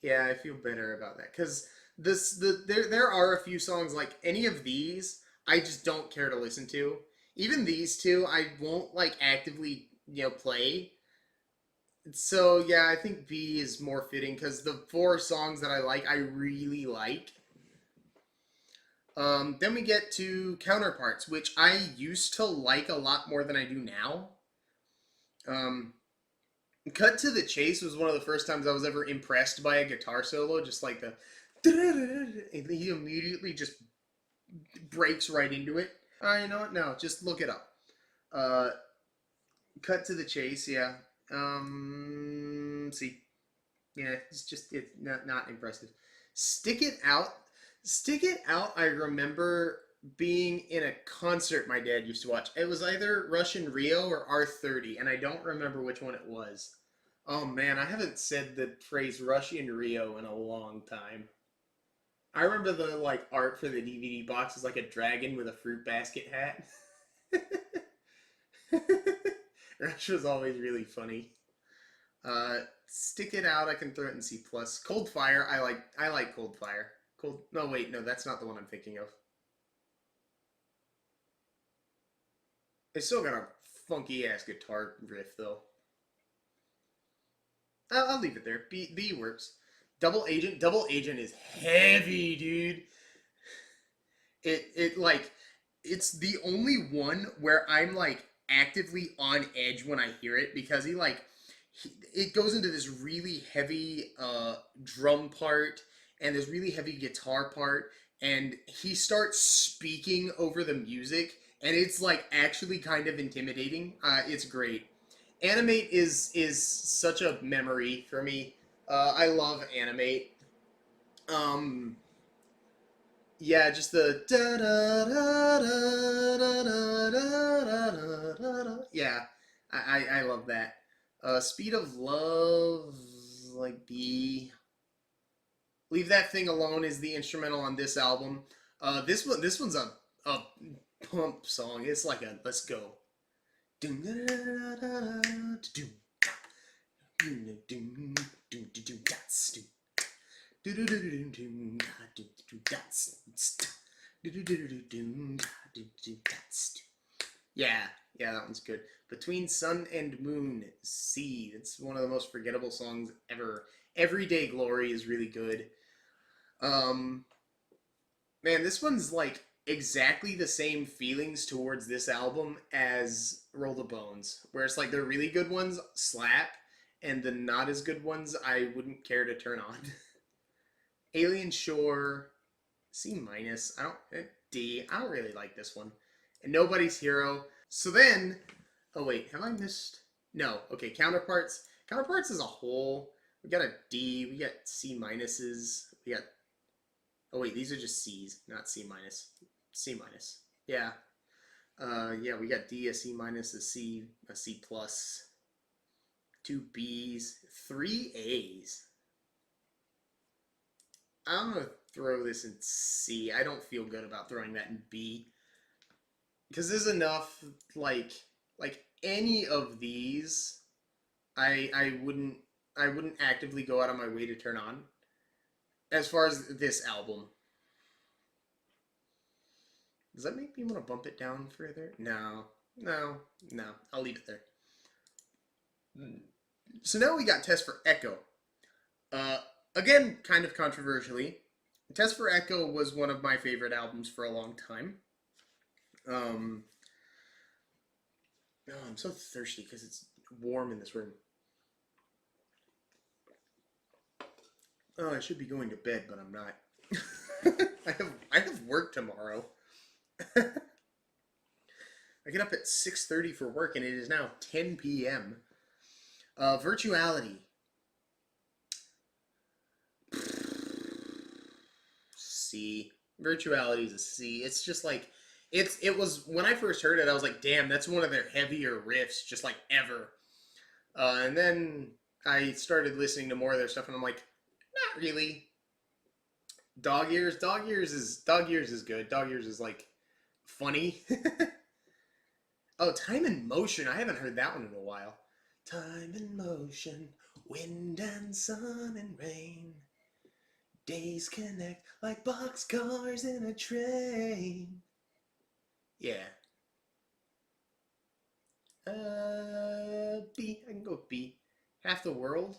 Yeah, I feel better about that because there are a few songs like any of these I just don't care to listen to. Even these two I won't like actively play. So yeah, I think B is more fitting because the 4 songs that I really like. Then we get to Counterparts, which I used to like a lot more than I do now. Cut to the Chase was one of the first times I was ever impressed by a guitar solo, just like the and he immediately just breaks right into it. You know what? No, just look it up. Cut to the Chase, yeah. See, yeah, it's not impressive. Stick It Out. Stick It Out, I remember being in a concert my dad used to watch. It was either Russian Rio or R30, and I don't remember which one it was. Oh man, I haven't said the phrase Russian Rio in a long time. I remember the art for the DVD box is like a dragon with a fruit basket hat. Rush was always really funny. Stick It Out, I can throw it in C plus. Cold Fire, I like Cold Fire. No wait, no, that's not the one I'm thinking of. It's still got a funky ass guitar riff though. I'll leave it there. B works. Double Agent is heavy, dude. It's the only one where I'm like actively on edge when I hear it because it goes into this really heavy drum part and this really heavy guitar part, and he starts speaking over the music, and it's like actually kind of intimidating. It's great. Animate is such a memory for me. I love Animate. Um, yeah, just the da da da da da da da da da. Yeah, I love that. Speed of Love, like B. Leave That Thing Alone is the instrumental on this album. This one's a pump song. It's like a let's go. Yeah, yeah, that one's good. Between Sun and Moon, C. It's one of the most forgettable songs ever. Everyday Glory is really good. Um, Man, this one's like exactly the same feelings towards this album as Roll the Bones, where it's like the really good ones slap, and the not as good ones I wouldn't care to turn on. Alien Shore, C minus. I don't D. I don't really like this one. And Nobody's Hero. So then, oh wait, have I missed? No. Okay, Counterparts. Counterparts as a whole, we got a D. We got C minuses. We got. Oh wait, these are just C's, not C minus. C minus. Yeah. Yeah, we got D, a C minus, a C plus, 2 B's, 3 A's. I'm gonna throw this in C. I don't feel good about throwing that in B because there's enough like any of these. I wouldn't actively go out of my way to turn on. As far as this album, does that make me want to bump it down further? No. I'll leave it there. So now we got Test for Echo. Again, kind of controversially, Test for Echo was one of my favorite albums for a long time. Oh, I'm so thirsty because it's warm in this room. Oh, I should be going to bed, but I'm not. I have work tomorrow. I get up at 6:30 for work, and it is now 10 p.m. Virtuality. C. Virtuality is a C. It's just like it was when I first heard it, I was like, damn, that's one of their heavier riffs, just like ever. And then I started listening to more of their stuff, and I'm like, not really. Dog Years is good. Dog Years is like funny. Oh, Time and Motion. I haven't heard that one in a while. Time and motion, wind and sun and rain. Days connect like boxcars in a train. Yeah. B. I can go with B. Half the World.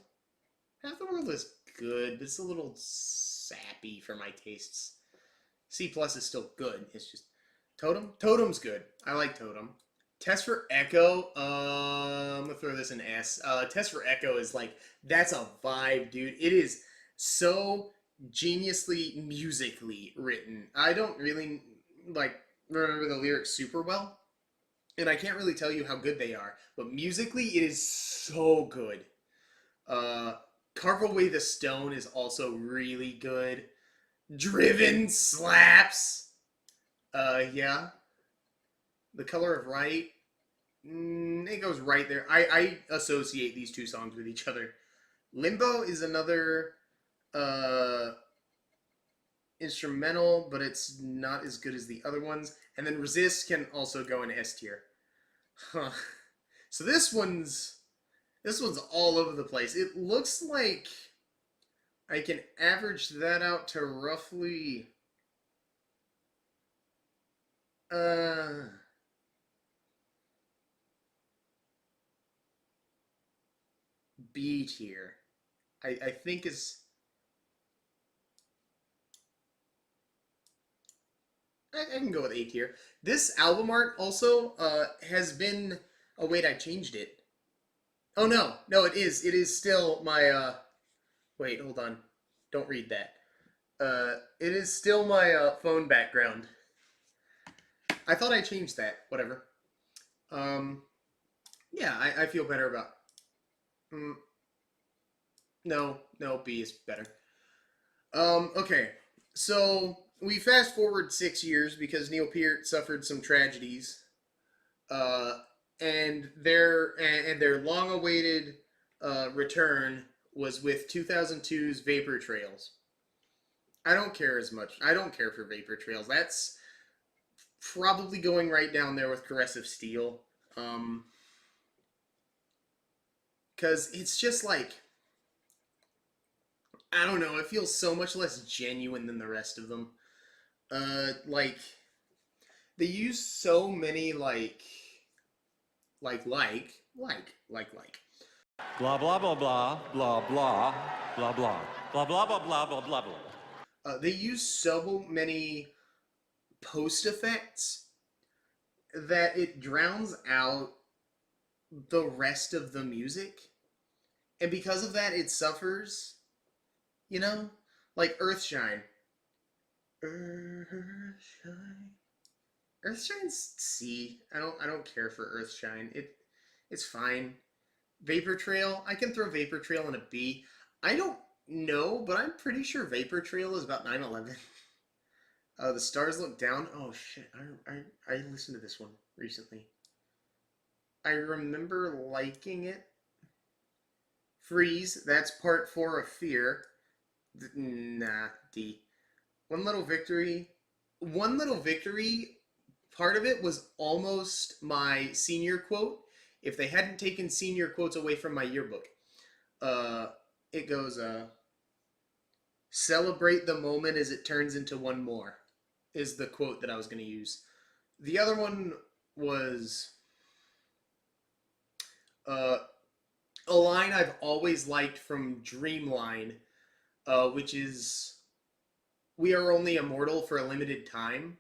Half the World is good, but it's a little sappy for my tastes. C plus is still good. It's just Totem. Totem's good. I like Totem. Test for Echo. I'm gonna throw this in S. Test for Echo is like that's a vibe, dude. It is so geniusly musically written. I don't really like remember the lyrics super well, and I can't really tell you how good they are. But musically, it is so good. Uh, Carve Away the Stone is also really good. Driven slaps. Yeah. The Color of Right. It goes right there. I associate these two songs with each other. Limbo is another uh, instrumental, but it's not as good as the other ones. And then Resist can also go in S tier. Huh. So this one's all over the place. It looks like I can average that out to roughly uh B tier. I think is I can go with A tier. This album art also has been oh wait, I changed it. Oh no, it is. It is still my wait, hold on. Don't read that. It is still my phone background. I thought I changed that. Whatever. Um, yeah, I feel better about. Mm, no, B is better. Okay. So we fast forward 6 years because Neil Peart suffered some tragedies. Uh, and their long-awaited return was with 2002's Vapor Trails. I don't care as much. I don't care for Vapor Trails. That's probably going right down there with Caressive Steel. Um, because it's just like I don't know. It feels so much less genuine than the rest of them. Like they use so many like. Blah blah blah blah blah blah blah blah blah blah blah blah blah blah blah. They use so many post effects that it drowns out the rest of the music, and because of that, it suffers. You know, like Earthshine. Earthshine. Earthshine's C. I don't care for Earthshine. It's fine. Vapor Trail. I can throw Vapor Trail in a B. I don't know, but I'm pretty sure Vapor Trail is about 9/11. The Stars Look Down. Oh shit! I listened to this one recently. I remember liking it. Freeze. That's part 4 of Fear. Nah, D. One Little Victory. One Little Victory. Part of it was almost my senior quote. If they hadn't taken senior quotes away from my yearbook, it goes, "Celebrate the moment as it turns into one more," is the quote that I was going to use. The other one was uh, a line I've always liked from Dreamline, which is, "We are only immortal for a limited time."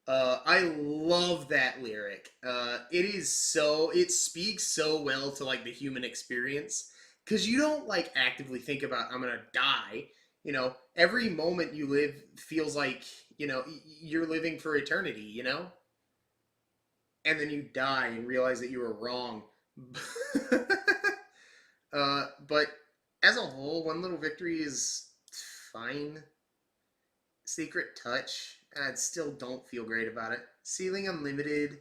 I love that lyric. It speaks so well to like the human experience because you don't like actively think about I'm gonna die. You know, every moment you live feels like you're living for eternity. And then you die and realize that you were wrong. But as a whole, One Little Victory is fine. Secret Touch, I still don't feel great about it. Ceiling Unlimited,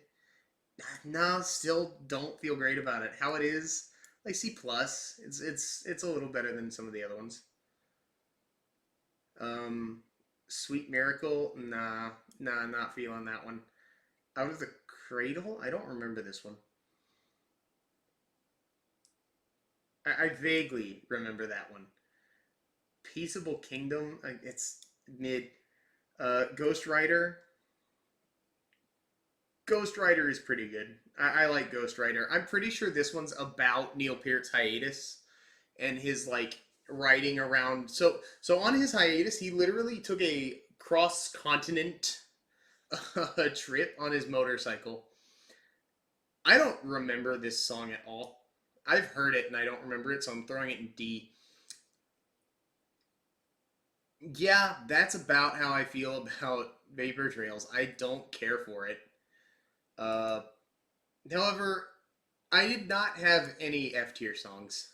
no, still don't feel great about it. How it is, like C plus, it's a little better than some of the other ones. Um, Sweet Miracle, nah, not feeling that one. Out of the Cradle, I don't remember this one. I vaguely remember that one. Peaceable Kingdom, it's mid. Ghost Rider. Ghost Rider is pretty good. I like Ghost Rider. I'm pretty sure this one's about Neil Peart's hiatus and his like riding around. So on his hiatus, he literally took a cross continent trip on his motorcycle. I don't remember this song at all. I've heard it and I don't remember it, so I'm throwing it in D. Yeah, that's about how I feel about Vapor Trails. I don't care for it. Uh, However, I did not have any F tier songs.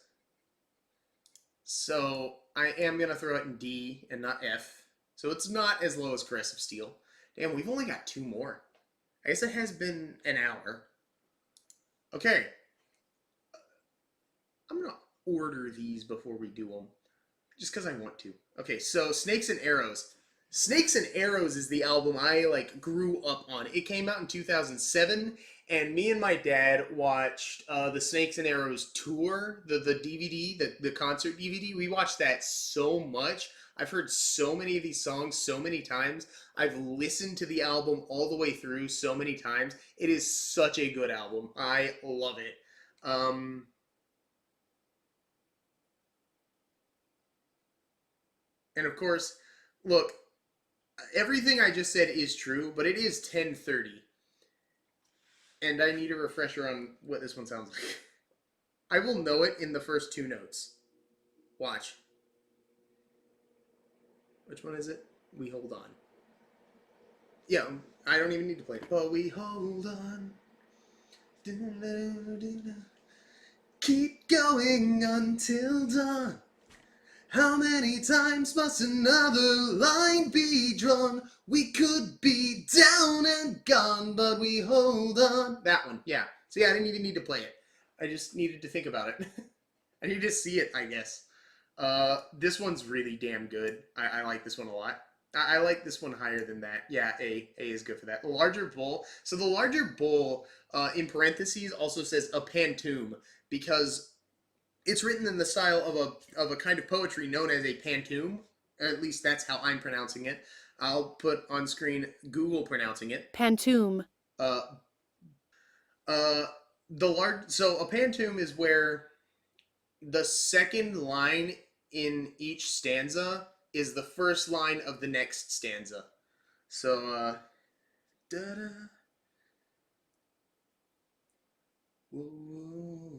So I am going to throw it in D and not F. So it's not as low as Caress of Steel. Damn, we've only got two more. I guess it has been an hour. Okay. I'm going to order these before we do them. Just because I want to. Okay, so Snakes and Arrows. Snakes and Arrows is the album I like grew up on. It came out in 2007, and me and my dad watched the Snakes and Arrows tour, the DVD, the concert DVD. We watched that so much. I've heard so many of these songs so many times. I've listened to the album all the way through so many times. It is such a good album. I love it. And of course, look, everything I just said is true, but it is 10:30. And I need a refresher on what this one sounds like. I will know it in the first two notes. Watch. Which one is it? We Hold On. Yeah, I don't even need to play it. But we hold on. Keep going until dawn. How many times must another line be drawn? We could be down and gone, but we hold on. That one, yeah. See, I didn't even need to play it. I just needed to think about it. I need to see it, I guess. This one's really damn good. I like this one a lot. I like this one higher than that. Yeah, A. A is good for that. The larger bowl. So the larger bowl, in parentheses, also says a pantoum because it's written in the style of a kind of poetry known as a pantoum. At least that's how I'm pronouncing it. I'll put on screen Google pronouncing it. Pantoum. Uh, so a pantoum is where the second line in each stanza is the first line of the next stanza. So da da. Whoa.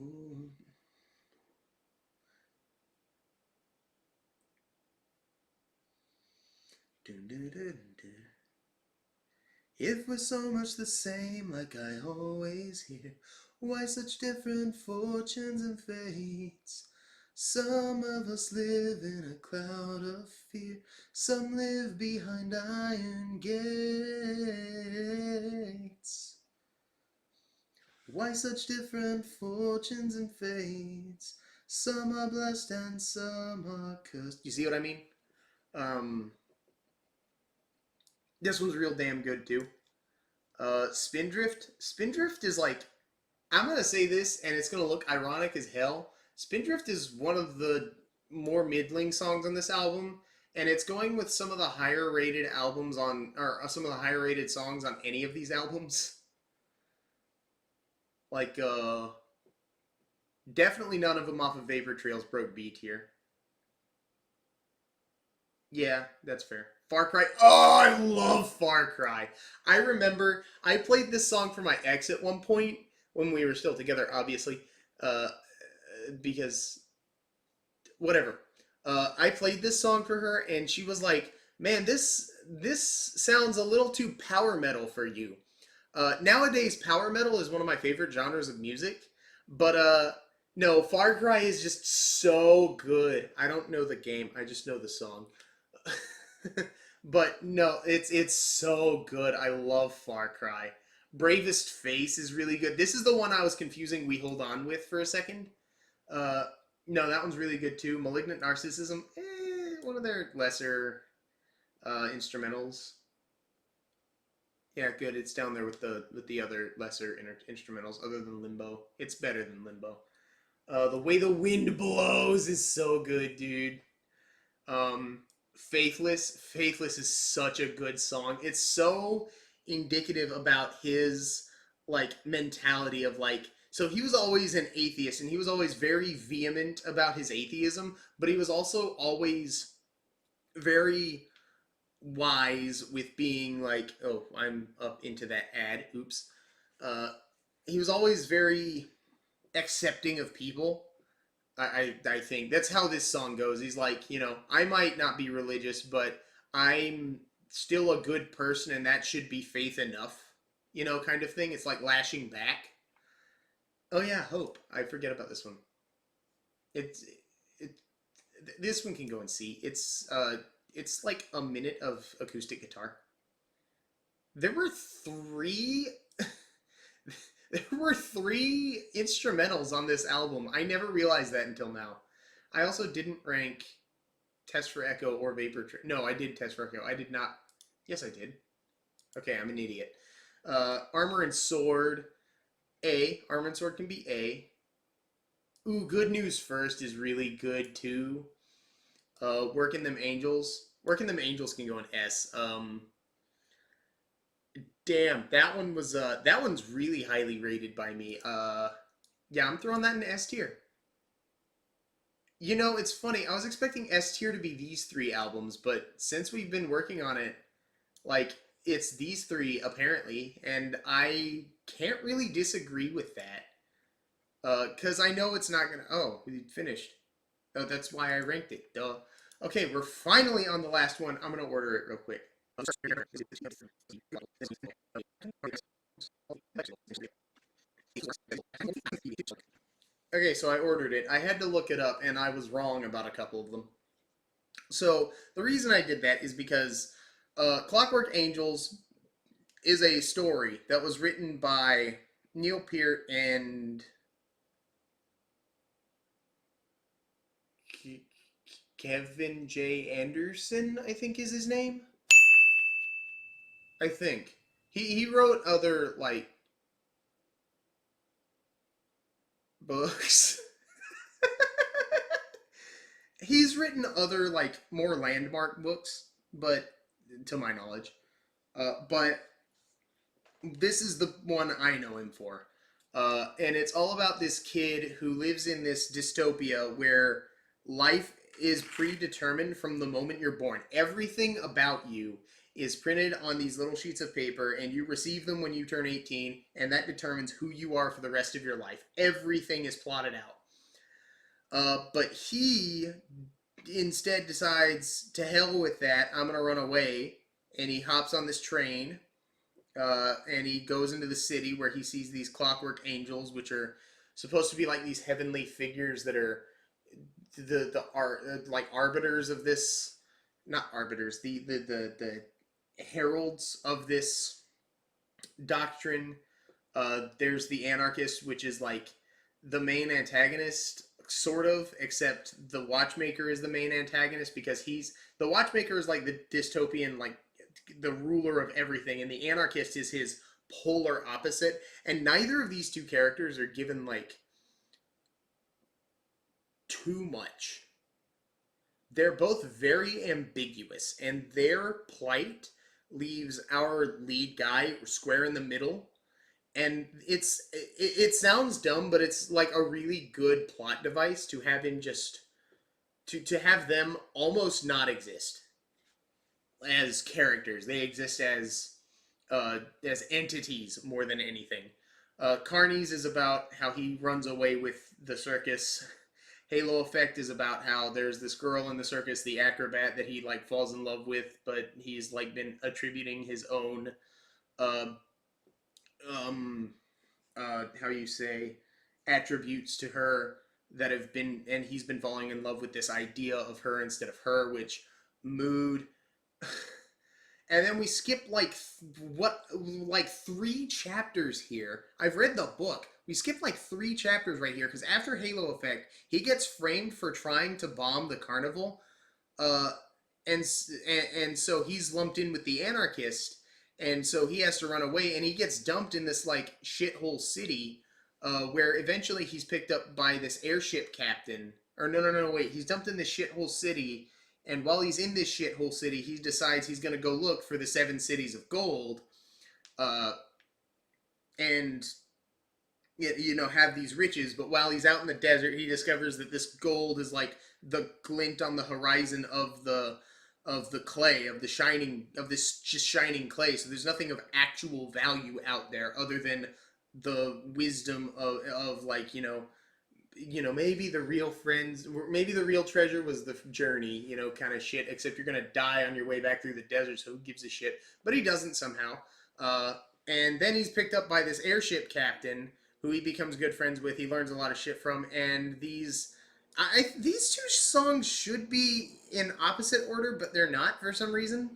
If we're so much the same, like I always hear, why such different fortunes and fates? Some of us live in a cloud of fear, some live behind iron gates. Why such different fortunes and fates? Some are blessed and some are cursed. You see what I mean? This one's real damn good too. Spindrift. Spindrift is like, I'm gonna say this and it's gonna look ironic as hell. Spindrift is one of the more middling songs on this album, and it's going with some of the higher rated albums on, or some of the higher rated songs on any of these albums. Like, definitely none of them off of Vapor Trails broke B tier. Yeah, that's fair. Far Cry. Oh, I love Far Cry. I remember I played this song for my ex at one point when we were still together, obviously, uh, because whatever. I played this song for her, and she was like, "Man, this sounds a little too power metal for you." Nowadays, power metal is one of my favorite genres of music, but no, Far Cry is just so good. I don't know the game; I just know the song. But no, it's so good. I love Far Cry. Bravest Face is really good. This is the one I was confusing We Hold On with for a second. Uh, no, that one's really good too. Malignant Narcissism, one of their lesser instrumentals. Yeah, good. It's down there with the other lesser instrumentals, other than Limbo. It's better than Limbo. The Way the Wind Blows is so good, dude. Um, Faithless is such a good song. It's so indicative about his like mentality of like so he was always an atheist and he was always very vehement about his atheism, but he was also always very wise with being like, oh, I'm up into that ad. Oops. Uh, he was always very accepting of people. I think that's how this song goes. He's like, I might not be religious, but I'm still a good person, and that should be faith enough, kind of thing. It's like lashing back. Oh yeah, hope. I forget about this one. It's it. This one can go in C. It's like a minute of acoustic guitar. There were three. There were three instrumentals on this album. I never realized that until now. I also didn't rank Test for Echo or Vapor Train. No, I did Test for Echo. I did not. Yes, I did. Okay, I'm an idiot. Armor and Sword, A. Armor and Sword can be A. Ooh, Good News First is really good too. Working Them Angels. Working Them Angels can go in S. Damn, that one's really highly rated by me. Yeah, I'm throwing that in S tier. It's funny. I was expecting S tier to be these three albums, but since we've been working on it, like it's these three apparently, and I can't really disagree with that. Cause I know it's not gonna. Oh, we finished. Oh, that's why I ranked it. Duh. Okay, we're finally on the last one. I'm gonna order it real quick. Okay, so I ordered it. I had to look it up, and I was wrong about a couple of them. So the reason I did that is because Clockwork Angels is a story that was written by Neil Peart and Kevin J. Anderson, I think is his name. I think he wrote other like books. He's written other like more landmark books, but to my knowledge, but this is the one I know him for. And it's all about this kid who lives in this dystopia where life is predetermined from the moment you're born. Everything about you is printed on these little sheets of paper, and you receive them when you turn 18, and that determines who you are for the rest of your life. Everything is plotted out. But he instead decides to hell with that. I'm gonna run away, and he hops on this train, and he goes into the city where he sees these clockwork angels, which are supposed to be like these heavenly figures that are like arbiters of this, not arbiters, the heralds of this doctrine. There's the anarchist, which is like the main antagonist, sort of, except the Watchmaker is the main antagonist because the Watchmaker is like the dystopian, like the ruler of everything, and the anarchist is his polar opposite. And neither of these two characters are given like too much. They're both very ambiguous, and their plight leaves our lead guy square in the middle. And it sounds dumb, but it's like a really good plot device to have him just to have them almost not exist. as characters. They exist as entities more than anything. Carnies is about how he runs away with the circus. Halo Effect is about how there's this girl in the circus, the acrobat, that he like falls in love with, but he's like been attributing his own uh, um how you say attributes to her that have been, and he's been falling in love with this idea of her instead of her, which mood. And then we skip like 3 chapters here. I've read the book. We skip like 3 chapters right here because after Halo Effect, he gets framed for trying to bomb the carnival, uh, and so he's lumped in with the anarchist, and so he has to run away, and he gets dumped in this like shithole city, where eventually he's picked up by this airship captain. Or no, wait, he's dumped in this shithole city, and while he's in this shithole city, he decides he's gonna go look for the 7 cities of gold, uh, and have these riches. But while he's out in the desert, he discovers that this gold is like the glint on the horizon of the clay, of the shining, of this just shining clay. So there's nothing of actual value out there other than the wisdom of like maybe the real friends, maybe the real treasure was the journey, kind of shit, except you're gonna die on your way back through the desert, so who gives a shit? But he doesn't somehow. And then he's picked up by this airship captain who he becomes good friends with. He learns a lot of shit from, and these 2 songs should be in opposite order, but they're not for some reason.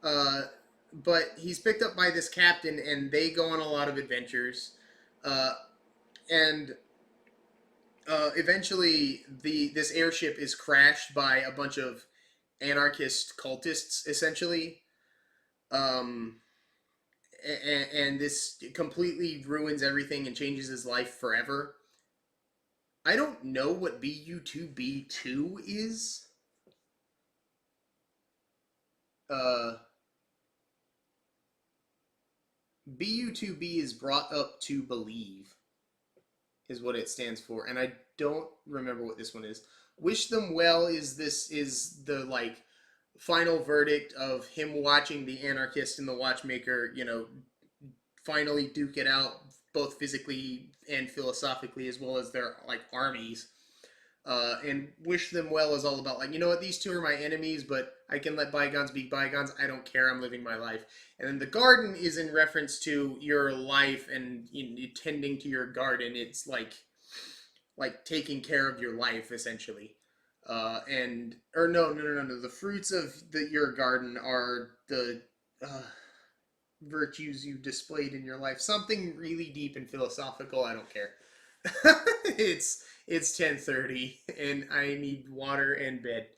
But he's picked up by this captain, and they go on a lot of adventures. And eventually, this airship is crashed by a bunch of anarchist cultists, essentially. And this completely ruins everything and changes his life forever. I don't know what BU2B2 is. BU2B is brought up to believe, is what it stands for, and I don't remember what this one is. Wish Them Well is the like final verdict of him watching the anarchist and the watchmaker, finally duke it out both physically and philosophically, as well as their like armies. And Wish Them Well is all about like, these 2 are my enemies, but I can let bygones be bygones. I don't care. I'm living my life. And then the garden is in reference to your life and tending to your garden. It's like taking care of your life essentially. No. The fruits of your garden are the virtues you displayed in your life. Something really deep and philosophical. I don't care. it's 10:30 and I need water and bed.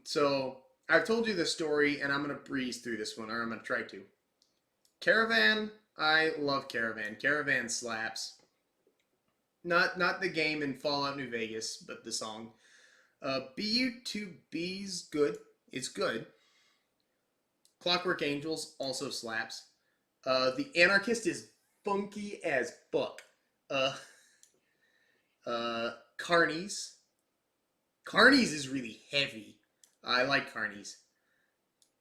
So I've told you the story, and I'm gonna breeze through this one, or I'm gonna try to. Caravan. I love Caravan. Caravan slaps. Not the game in Fallout New Vegas, but the song. BU2B's good. It's good. Clockwork Angels also slaps. The Anarchist is funky as fuck. Carnies. Carnies is really heavy. I like Carnies.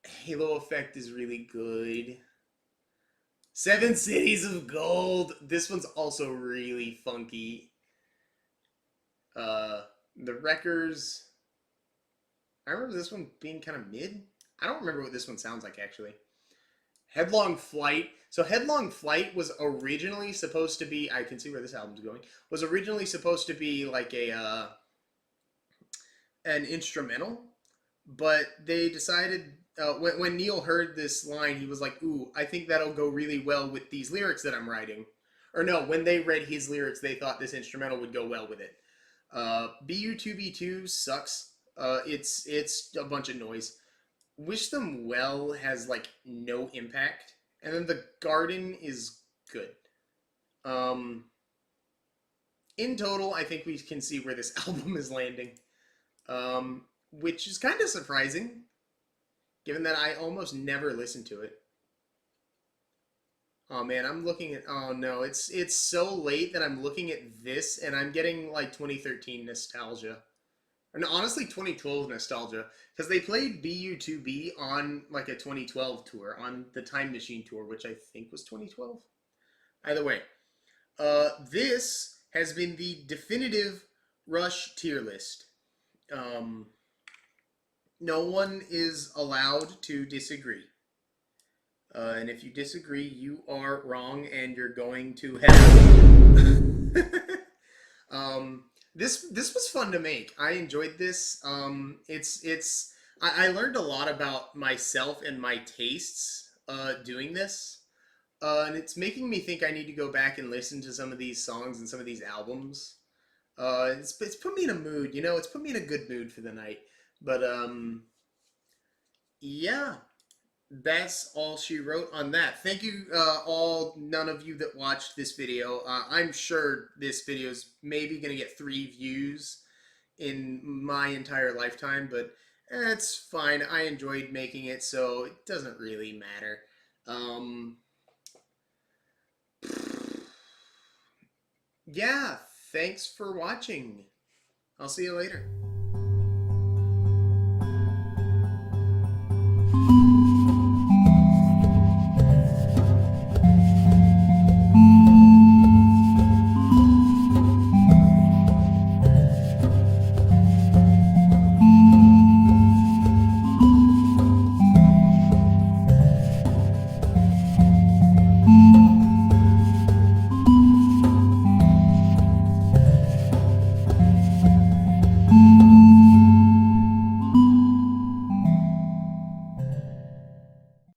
Halo Effect is really good. 7 Cities of Gold. This one's also really funky. The Wreckers. I remember this one being kind of mid. I don't remember what this one sounds like, actually. Headlong Flight. So Headlong Flight was originally supposed to be, I can see where this album's going, was originally supposed to be like an instrumental, but they decided, when Neil heard this line, he was like, ooh, I think that'll go really well with these lyrics that I'm writing. Or no, when they read his lyrics, they thought this instrumental would go well with it. BU2B2 sucks. It's a bunch of noise. Wish Them Well has like no impact, and then The Garden is good. In total, I think we can see where this album is landing, which is kind of surprising, given that I almost never listen to it. Oh man, I'm looking at. Oh no, it's so late that I'm looking at this, and I'm getting like 2013 nostalgia. And honestly, 2012 nostalgia, because they played BU2B on like a 2012 tour, on the Time Machine tour, which I think was 2012. Either way, this has been the definitive Rush tier list. Um, no one is allowed to disagree. And if you disagree, you are wrong, and you're going to hell. This was fun to make. I enjoyed this. I learned a lot about myself and my tastes doing this. And it's making me think I need to go back and listen to some of these songs and some of these albums. It's put me in a mood, you know. It's put me in a good mood for the night. But yeah, that's all she wrote on that. Thank you, none of you that watched this video. I'm sure this video is maybe gonna get 3 views in my entire lifetime, but it's fine. I enjoyed making it, so it doesn't really matter. Yeah, thanks for watching. I'll see you later.